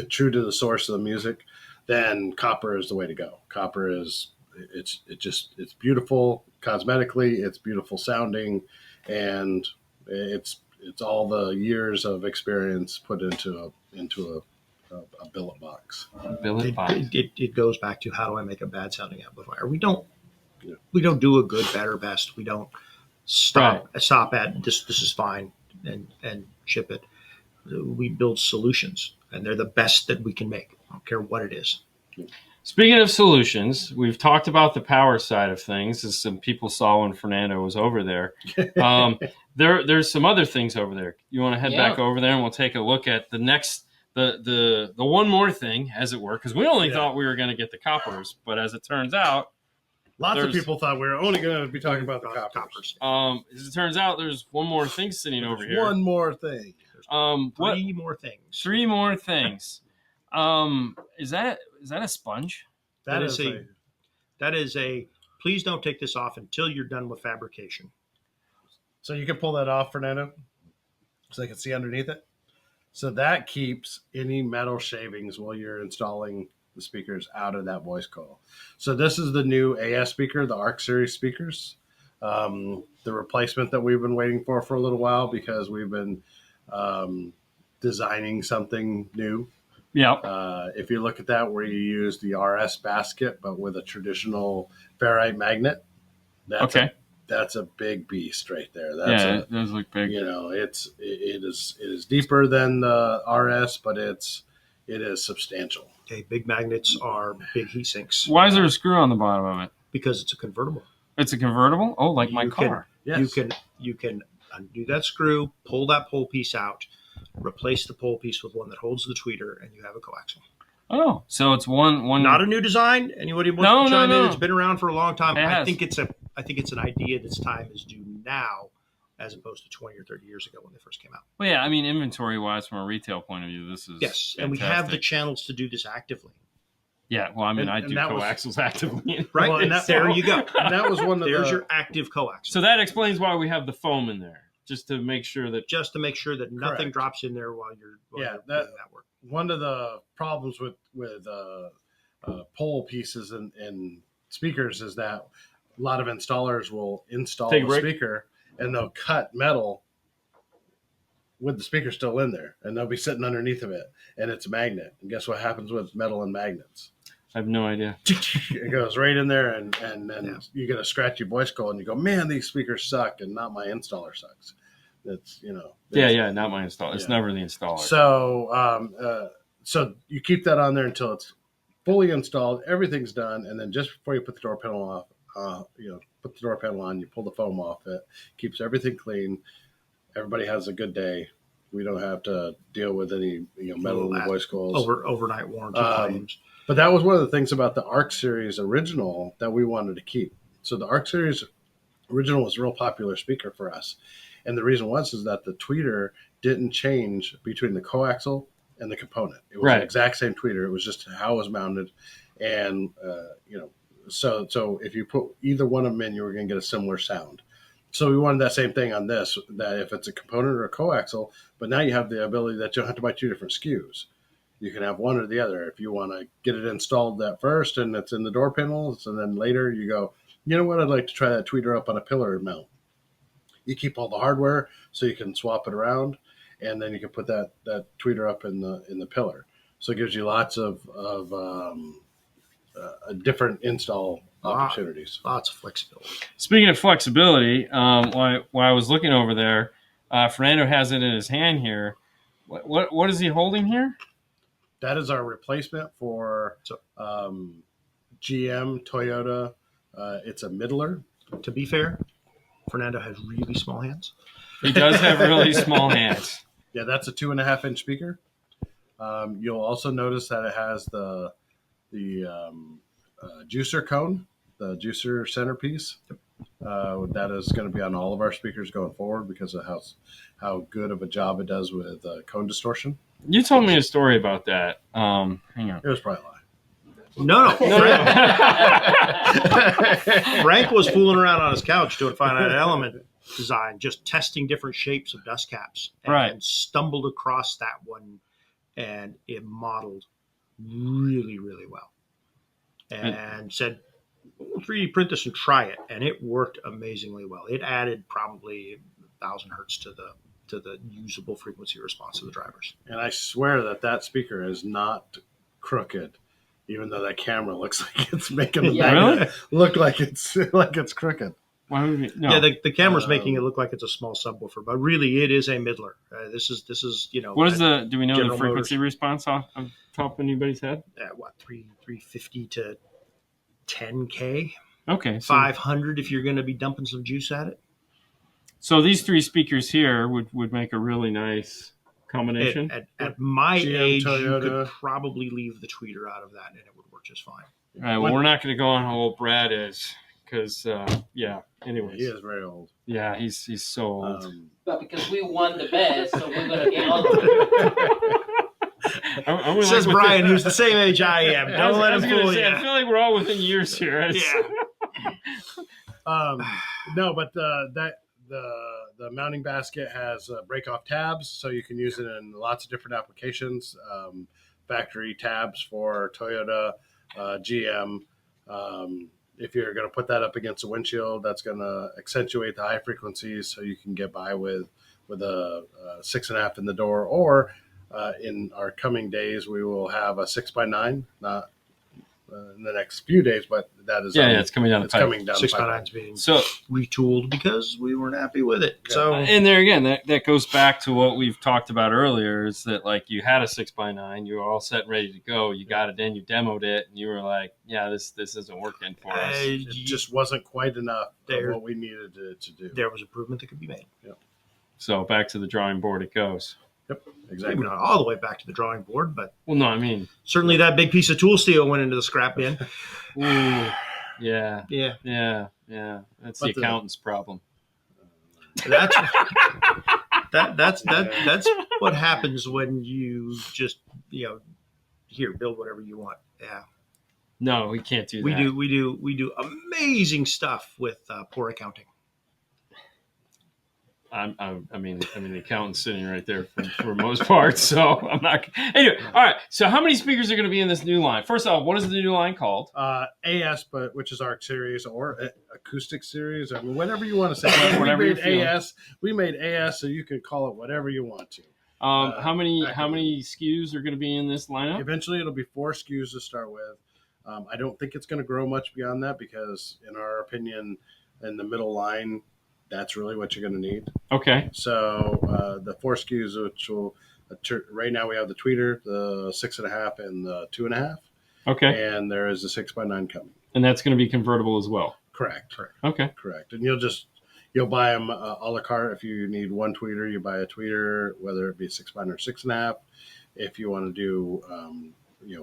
true to the source of the music, then copper is the way to go. Copper is it's beautiful cosmetically, it's beautiful sounding, and it's all the years of experience put into a billet box. It goes back to how do I make a bad sounding amplifier? We don't do a good, better, best. We don't stop at this is fine and ship it. We build solutions, and they're the best that we can make. I don't care what it is. Speaking of solutions, we've talked about the power side of things, as some people saw when Fernando was over there. There's some other things over there. You want to head back over there, and we'll take a look at the next, the one more thing, as it were, because we only thought we were going to get the coppers, but as it turns out, lots of people thought we were only going to be talking about the coppers. As it turns out, there's one more thing sitting over here. One more thing. Three more things. Three more things. Is that a sponge? That is a. Please don't take this off until you're done with fabrication. So you can pull that off, Fernando, so I can see underneath it. So that keeps any metal shavings while you're installing the speakers out of that voice coil. So this is the new AS speaker, the ARC series speakers. The replacement that we've been waiting for a little while because we've been designing something new. Yeah. If you look at that, where you use the RS basket, but with a traditional ferrite magnet, that's a big beast right there. It does look big. It is deeper than the RS, but it is substantial. Okay, big magnets are big heat sinks. Why is there a screw on the bottom of it? Because it's a convertible. It's a convertible? Oh, like my car. Yes. You can undo that screw, pull that pole piece out, replace the pole piece with one that holds the tweeter, and you have a coaxial. Oh, so it's one. Not a new design. Anybody wants to chime in? No. It's been around for a long time. It I has. think it's an idea that's time is due now, as opposed to 20 or 30 years ago when they first came out. Well, yeah. I mean, inventory-wise, from a retail point of view, this is Yes, fantastic. and we have the channels to do this actively. Yeah, well, I mean, I And do that was- coaxials actively. Right, Well, and there you go. And that was one of There's the your active coaxial. So that explains why we have the foam in there, just to make sure that. Just to make sure that nothing Correct. drops in there while you're doing that work. one of the problems with pole pieces and speakers is that a lot of installers will install Take a the break. speaker and they'll cut metal with the speaker still in there, and they'll be sitting underneath of it, and it's a magnet. And guess what happens with metal and magnets? I have no idea. It goes right in there, and then you get a scratchy voice call, and you go, "Man, these speakers suck," and not my installer sucks. It's Yeah, not my installer. It's Yeah. never the installer. So you keep that on there until it's fully installed, everything's done, and then just before you put the door panel off, put the door panel on, you pull the foam off it, keeps everything clean. Everybody has a good day. We don't have to deal with any metal and voice calls. Overnight warranty claims. But that was one of the things about the ARC series original that we wanted to keep. So the ARC series original was a real popular speaker for us. And the reason is that the tweeter didn't change between the coaxial and the component. It was the exact same tweeter. It was just how it was mounted. And, so if you put either one of them in, you were going to get a similar sound. So we wanted that same thing on this, that if it's a component or a coaxial, but now you have the ability that you don't have to buy two different SKUs. You can have one or the other. If you want to get it installed that first and it's in the door panels, and then later you go, you know what, I'd like to try that tweeter up on a pillar mount. You keep all the hardware so you can swap it around, and then you can put that tweeter up in the pillar. So it gives you lots of different install opportunities. Lots of flexibility. Speaking of flexibility, while I was looking over there, Fernando has it in his hand here. What is he holding here? That is our replacement for GM, Toyota. It's a middler. To be fair, Fernando has really small hands. He does have really small hands. Yeah, that's a 2.5-inch speaker. You'll also notice that it has the juicer cone, the juicer centerpiece. That is going to be on all of our speakers going forward because of how good of a job it does with cone distortion. You told me a story about that. Hang on. It was probably a lie. No. Frank was fooling around on his couch doing finite element design, just testing different shapes of dust caps, and stumbled across that one, and it modeled really, really well. And said, 3D print this and try it, and it worked amazingly well. It added probably 1,000 hertz to the usable frequency response of the drivers. And I swear that speaker is not crooked, even though that camera looks like it's making it look like it's crooked. Why would we? No. Yeah, the camera's making it look like it's a small subwoofer, but really it is a middler. This is What is do we know General the frequency Motors. Response off of top of anybody's head? 350 to 10K? Okay. So, 500 if you're going to be dumping some juice at it. so these three speakers here would make a really nice combination. At my GM, age, Toyota. you could probably leave the tweeter out of that and it would work just fine. All right. Well, we're not going to go on how old Brad is because, anyways. He is very old. Yeah, he's so old. But because we won the best, so we're gonna get all of it. Says Brian, who's the same age I am. Don't let him fool you. I feel like we're all within years here. No, but the mounting basket has break off tabs, so you can use it in lots of different applications. Factory tabs for Toyota, GM. If you're going to put that up against a windshield, that's going to accentuate the high frequencies, so you can get by with a 6.5 in the door. Or in our coming days, we will have a 6x9, not in the next few days, but that is it's coming down the pipe. 6x9's being So retooled because we weren't happy with it. Yeah. So and there again, that goes back to what we've talked about earlier, is that like you had a 6x9, you were all set and ready to go, you got it in, you demoed it, and you were like, yeah, this isn't working for us. It just wasn't quite enough of what we needed to do. There was improvement that could be made. So back to the drawing board it goes. Yep, exactly. Maybe not all the way back to the drawing board, but Well, no, I mean, certainly that big piece of tool steel went into the scrap bin. ooh, yeah, Yeah. That's But the accountant's problem. That's that's what happens when you just here build whatever you want. Yeah, No, we can't do that. we do amazing stuff with poor accounting. I mean, the accountant's sitting right there for most part, so I'm not. Anyway, all right. So, how many speakers are going to be in this new line? First off, what is the new line called? AS, which is ARC series or acoustic series. I mean, whatever you want to say. Whatever we you're made feeling. AS. We made AS, so you can call it whatever you want to. How many SKUs are going to be in this lineup? Eventually, it'll be 4 SKUs to start with. I don't think it's going to grow much beyond that because, in our opinion, in the middle line, that's really what you're going to need. Okay. So the 4 SKUs, which will right now we have the tweeter, the 6.5, and the 2.5. Okay. And there is a 6x9 coming. And that's going to be convertible as well. Correct. Okay. Correct. And you'll buy them a la carte. If you need one tweeter, you buy a tweeter, whether it be 6x9 or 6.5. If you want to do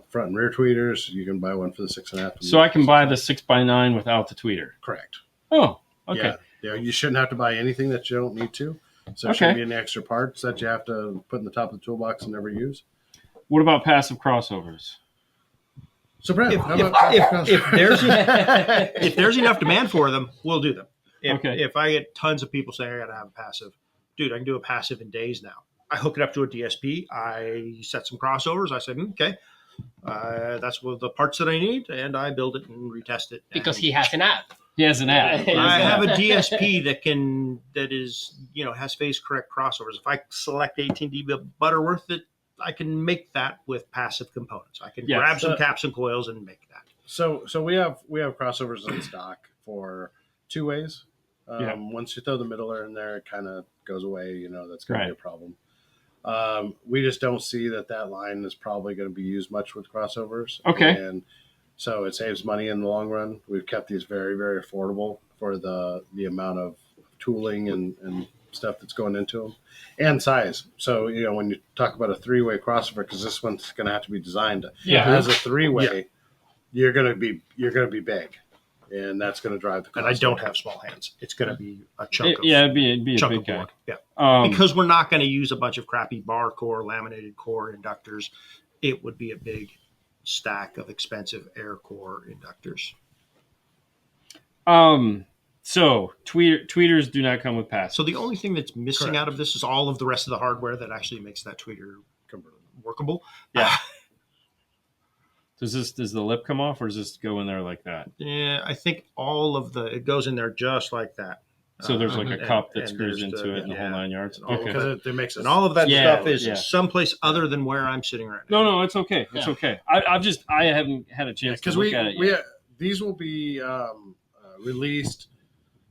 front and rear tweeters, you can buy one for the 6.5. So I can buy the 6x9 without the tweeter. Correct. Oh, okay. Yeah, you shouldn't have to buy anything that you don't need to. So there shouldn't be any extra parts that you have to put in the top of the toolbox and never use. What about passive crossovers? So Brad, if there's enough demand for them, we'll do them. If I get tons of people saying I got to have a passive, dude, I can do a passive in days now. I hook it up to a DSP. I set some crossovers. I said, okay, that's what the parts that I need, and I build it and retest it. Because he has an app. He has an app. I have a DSP that has phase correct crossovers. If I select 18 dB Butterworth, I can make that with passive components. I can grab some caps and coils and make that. So we have crossovers in stock for 2 ways. Once you throw the middler in there, it kind of goes away. That's going to be a problem. We just don't see that line is probably going to be used much with crossovers. Okay. And so it saves money in the long run. We've kept these very, very affordable for the amount of tooling and stuff that's going into them and size. So, when you talk about a 3-way crossover, because this one's going to have to be designed as a 3-way, you're going to be big. And that's going to drive the crossover. And I don't have small hands. It's going to be a chunk of it'd be a big guy. Board. Yeah. Because we're not going to use a bunch of crappy bar core, laminated core inductors. It would be a big stack of expensive air core inductors. So tweeters do not come with passive. So the only thing that's missing out of this is all of the rest of the hardware that actually makes that tweeter workable. Yeah. Does the lip come off, or does this go in there like that? Yeah, I think it goes in there just like that. So there's like a cup that screws into it and the whole 9 yards. Because it makes and all of that stuff is Yeah. someplace other than where I'm sitting right now. No, it's okay. It's okay. I haven't had a chance to look at it yet. These will be released.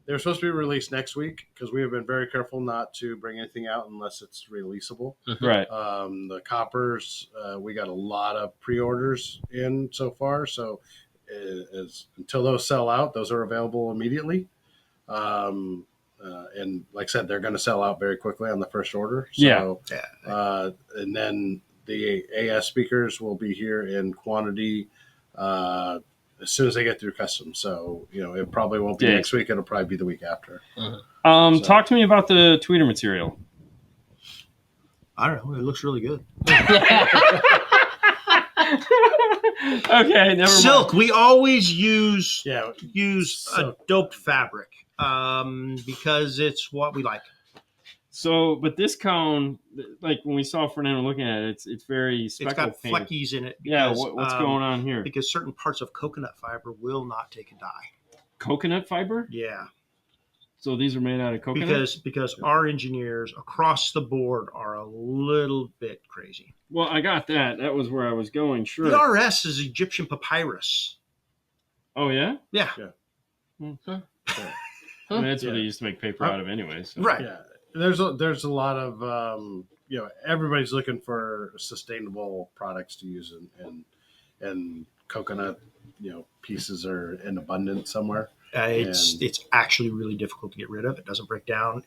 They're supposed to be released next week because we have been very careful not to bring anything out unless it's releasable. Right. The coppers, we got a lot of pre-orders in so far. So until those sell out, those are available immediately. And like I said, they're going to sell out very quickly on the first order. So, and then the AS speakers will be here in quantity as soon as they get through customs. So, it probably won't be next week. It'll probably be the week after. Talk to me about the tweeter material. I don't know. It looks really good. Okay, never mind. Silk. We always use silk. a doped fabric because it's what we like. So, but this cone, like when we saw Fernando looking at it, it's very speckle It's got painted. fleckies in it. Because, what's going on here? Because certain parts of coconut fiber will not take a dye. Coconut fiber? Yeah. So these are made out of coconut? Because our engineers across the board are a little bit crazy. Well, I got that. That was where I was going. Sure. The RS is Egyptian papyrus. Oh, yeah? Yeah. Okay. I mean, that's what they used to make paper out of anyway. So. Right. Yeah. There's a lot of everybody's looking for sustainable products to use and coconut pieces are in abundance somewhere. It's actually really difficult to get rid of. It doesn't break down.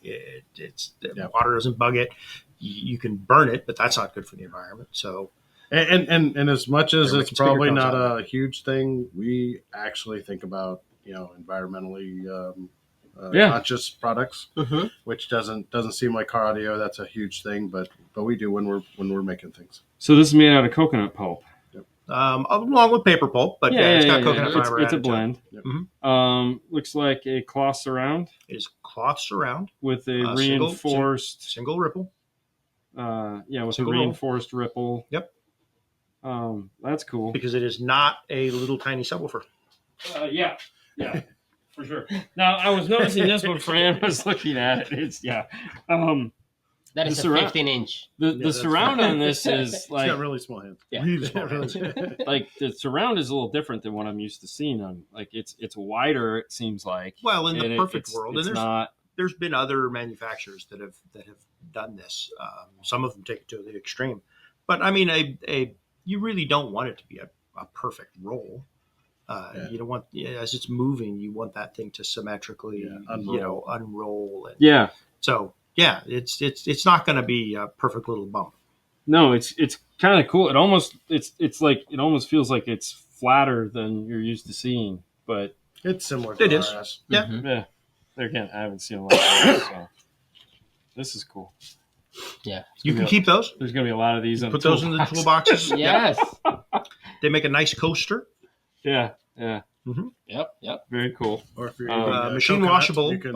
Water doesn't bug it. you can burn it, but that's not good for the environment. So, and as much as They're it's making probably speaker not cones a huge thing, we actually think about environmentally Yeah. conscious products, which doesn't seem like car audio. That's a huge thing, but we do when we're making things. So this is made out of coconut pulp. along with paper pulp, but it's got coconut fiber. It's a added to it. blend. Mhm. Looks like a cloth surround It is cloth surround, with a single- reinforced. single ripple. With Single a roll. reinforced ripple. Yep. That's cool. Because it is not a little tiny subwoofer. Yeah, for sure. Now I was noticing this when Fran was looking at it. It's That The is a surround- 15-inch. the that's surround fine. on this is It's like got really small hands. Yeah. Really small. like the surround is a little different than what I'm used to seeing on like it's wider. It seems like. Well, in the And perfect it's- world, it's and not. there's been other manufacturers that have done this. Some of them take it to the extreme, but I mean, you really don't want it to be a perfect roll. You don't want as it's moving, you want that thing to symmetrically, unroll. And Yeah. So it's not going to be a perfect little bump. No, it's kind of cool. It almost feels like it's flatter than you're used to seeing, but It's similar to It is. RS. Yeah. yeah. There again, I haven't seen a lot of those, so this is cool. Yeah. You can keep those. There's going to be a lot of these on Put the those in the toolbox. toolboxes. Yes. They make a nice coaster. Yeah. Yep. Very cool. Or if you're Um, using, Machine coconut, washable. you can,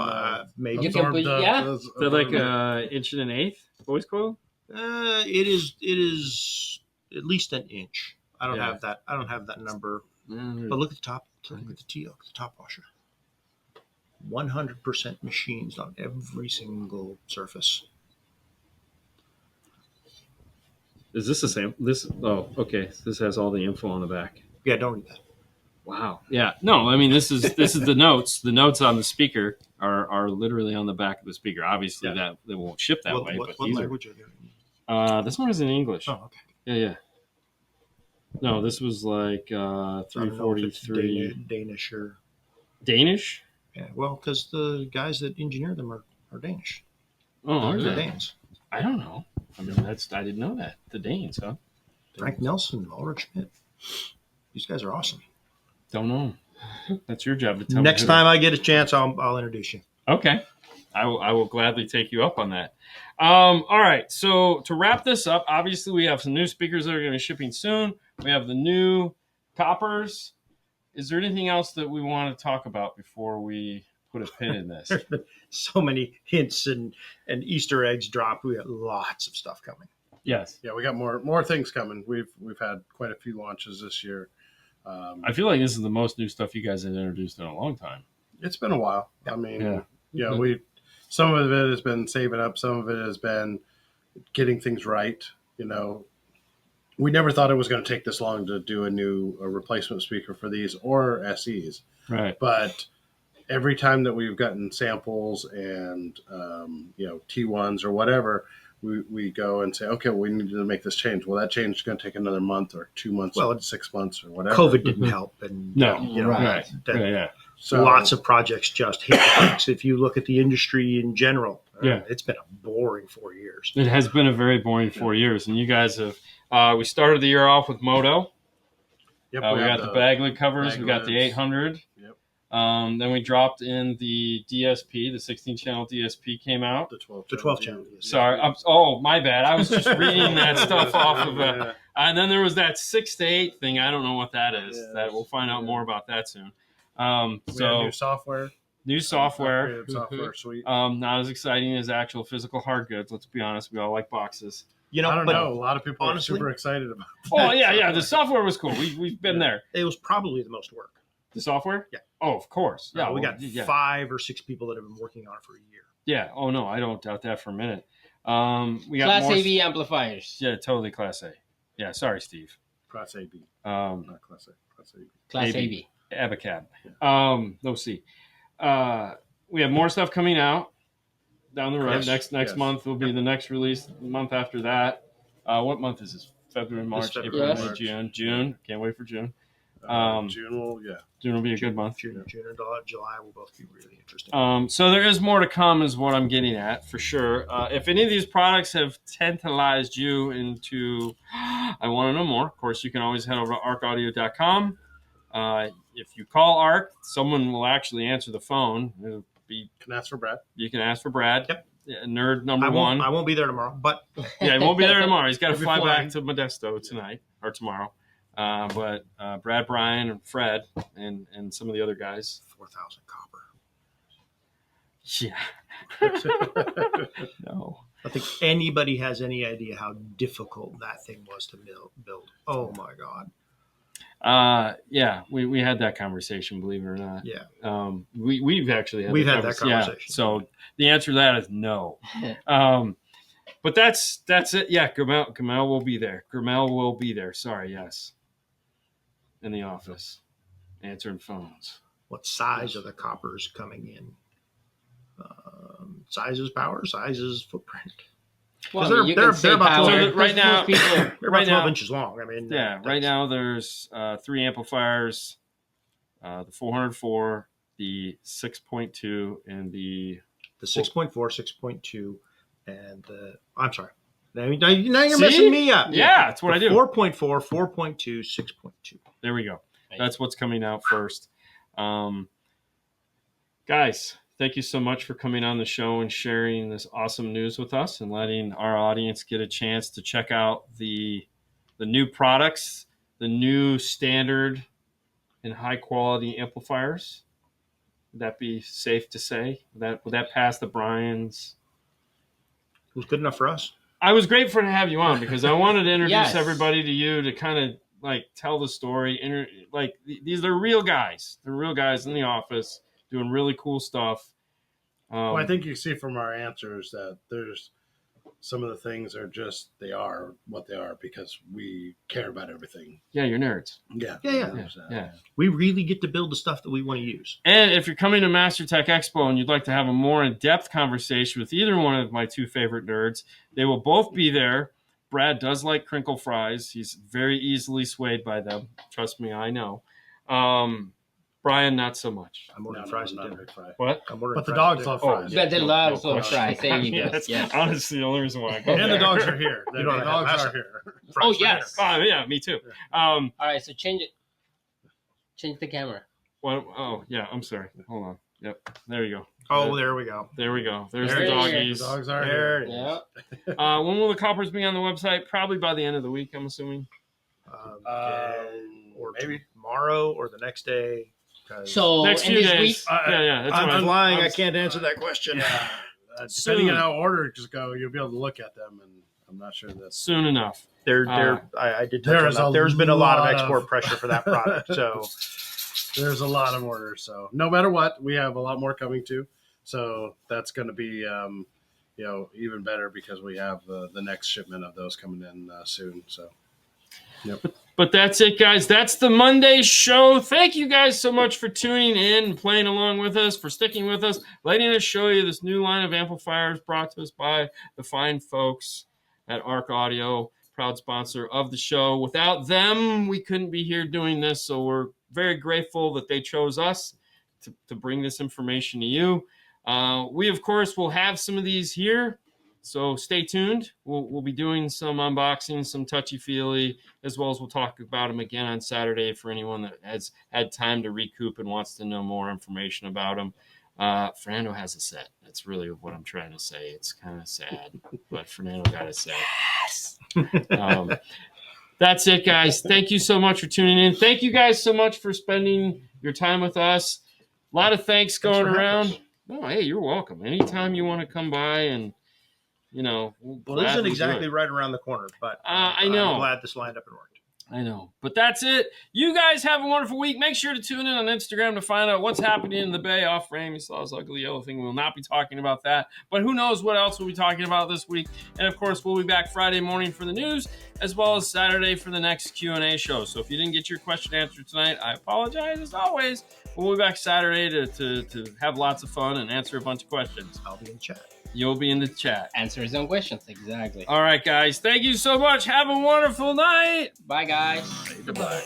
Maybe You can absorb put- the- yeah. the- Is that like absorb it. inch and an eighth voice coil? It is at least an inch. I don't Yeah. have that. I don't have that number. But look at the top. Look at the top washer. 100% machines on every single surface. Is this the same? Okay. This has all the info on the back. Yeah, don't read that. Wow. Yeah. No, I mean this is the notes. The notes on the speaker are literally on the back of the speaker. Obviously that they won't ship that way. What But these language are they? are. This one is in English. Oh, okay. Yeah. No, this was like I don't know if it's 343 Danish or Danish. yeah. Well, because the guys that engineer them are Danish. Oh, are They're they? Danes. I don't know. I mean, I didn't know that. The Danes, huh? Frank Nelson, Ulrich Schmidt. These guys are awesome. Don't know. That's your job to tell me. Next who- time I get a chance, I'll introduce you. Okay. I will gladly take you up on that. All right. So to wrap this up, obviously we have some new speakers that are going to be shipping soon. We have the new coppers. Is there anything else that we want to talk about before we put a pin in this? There's been so many hints and Easter eggs dropped. We got lots of stuff coming. Yes. Yeah, we got more things coming. We've had quite a few launches this year. I feel like this is the most new stuff you guys have introduced in a long time. It's been a while. Yeah. I mean, Yeah. some of it has been saving up. Some of it has been getting things right. We never thought it was going to take this long to do a replacement speaker for these or SEs. Right. But every time that we've gotten samples and T1s or whatever, we go and say, okay, we need to make this change. Well, that change is going to take another month or 2 months, Well, 6 months or whatever. COVID didn't help, and No. Right. Yeah. So lots of projects just hit the brakes. If you look at the industry in general, Yeah. it's been a boring 4 years. It has been a very boring 4 years, and you guys have. We started the year off with Moto. Yep, We got the bag lid covers. bag We got the lids. 800. Yep. Then we dropped in the DSP. The 16-channel DSP came out. The 12 The 12 channel. Sorry. My bad. I was just reading that stuff off of. And then there was that 6 to 8 thing. I don't know what that is. Yeah. That we'll find out more about that soon. We had new software. New software. Upgraded software suite. Not as exciting as actual physical hard goods. Let's be honest. We all like boxes. You know, I don't but know. A lot of people honestly- are super excited about that. Oh yeah. The software was cool. We've been there. it was probably the most work. The software? Yeah. Oh, of course. Yeah. We well, got yeah. 5 or 6 people that have been working on it for a year. Yeah. Oh no, I don't doubt that for a minute. We got Class more. AV amplifiers. Yeah, totally Class A. Yeah. Sorry, Steve. Class AB, Um, not Class A. Class AB. Class AV. AV. Abacab. No C. We have more stuff coming out down the road. Yes. Next Yes. month will be the next release. The month after that. What month is this? February, March, February, April, Yes. May, June. June. Can't wait for June. June will, June will be a good month. June and July will both be really interesting. So there is more to come, is what I'm getting at for sure. If any of these products have tantalized you into, I want to know more. Of course, you can always head over to arcaudio.com. If you call ARC, someone will actually answer the phone. It'll be, can ask for Brad. You can ask for Brad. Yep. Nerd number one. I won't be there tomorrow, but yeah, he won't be there tomorrow. He's got to He'll be fly flying. back to Modesto tonight or tomorrow. But Brad, Brian, and Fred, and some of the other guys. 4,000 copper. Yeah. No. I think anybody has any idea how difficult that thing was to build. Oh my God. Yeah, we had that conversation, believe it or not. Yeah. We've actually had that conversation. Yeah, so the answer to that is no. But that's it. Yeah, Gramel will be there. Gramel will be there. Sorry, yes. In the office, answering phones. What size are the coppers coming in? Sizes, power, sizes, footprint. Well, they're about power, 12 right now- people, They're about Right 12 now- inches long. I mean, Yeah, right now there's 3 amplifiers, the 404, the 6.2, and the 6.4, 6.2, and I'm sorry. Now you're See? messing me up. Yeah, that's what I do. 4.4, 4.2, 6.2. There we go. That's what's coming out first. Guys, thank you so much for coming on the show and sharing this awesome news with us and letting our audience get a chance to check out the new products, the new standard and high quality amplifiers. Would that be safe to say? Would that pass the Brian's? It was good enough for us. I was grateful to have you on because I wanted to introduce Yes. everybody to you to kind of like tell the story. These are real guys. They're real guys in the office doing really cool stuff. Well, I think you see from our answers that there's some of the things are just, they are what they are because we care about everything. Yeah, you're nerds. Yeah. Yeah. There's that. Yeah. We really get to build the stuff that we want to use. And if you're coming to Master Tech Expo and you'd like to have a more in-depth conversation with either one of my two favorite nerds, they will both be there. Brad does like crinkle fries. He's very easily swayed by them. Trust me, I know. Brian, not so much. I'm ordering No, fries not at a dinner. big fry. What? I'm ordering But the fries dogs at dinner. love fries. But the no loves question. of fries. There you go. That's Yes. honestly the only reason why I go And the there. dogs are here. The You don't have dogs mess are up. here. Fries Oh, for yes. dinner. Yeah, me too. All right, so change it. Change the camera. Oh, yeah, I'm sorry. Hold on. Yep, there you go. Oh, there we go. There we go. There's There the it is. doggies. The dogs are There here. it is. Yeah. When will the coppers be on the website? Probably by the end of the week, I'm assuming. Or Maybe. tomorrow or the next day. 'cause So Next in few this days. week, Yeah, that's I'm what flying. I'm- I can't answer that question. Yeah. Depending Soon. on how orders go, you'll be able to look at them, and I'm not sure that's. Soon enough. I did touch There's on that. a There's been a lot of lot export of- pressure for that product. So There's a lot of orders, so no matter what, we have a lot more coming too. So that's going to be, even better because we have the next shipment of those coming in soon. So, yep. But that's it, guys. That's the Monday show. Thank you guys so much for tuning in and playing along with us, for sticking with us, letting us show you this new line of amplifiers brought to us by the fine folks at Arc Audio, proud sponsor of the show. Without them, we couldn't be here doing this, so we're very grateful that they chose us to bring this information to you. We, of course, will have some of these here, so stay tuned. We'll be doing some unboxing, some touchy-feely, as well as we'll talk about them again on Saturday for anyone that has had time to recoup and wants to know more information about them. Fernando has a set. That's really what I'm trying to say. It's kind of sad, but Fernando got a set. Yes! That's it, guys. Thank you so much for tuning in. Thank you guys so much for spending your time with us. A lot of thanks going for having around. us. No, hey, you're welcome. Anytime you want to come by and, we'll well, it gladly isn't do exactly it. right around the corner, but I know. I'm glad this lined up and worked. I know. But that's it. You guys have a wonderful week. Make sure to tune in on Instagram to find out what's happening in the Bay off frame. You saw this ugly yellow thing. We will not be talking about that. But who knows what else we'll be talking about this week. And, of course, we'll be back Friday morning for the news, as well as Saturday for the next Q&A show. So if you didn't get your question answered tonight, I apologize as always. We'll be back Saturday to have lots of fun and answer a bunch of questions. I'll be in the chat. You'll be in the chat. answer his own questions. Exactly. All right, guys. Thank you so much. Have a wonderful night. Bye, guys. Goodbye.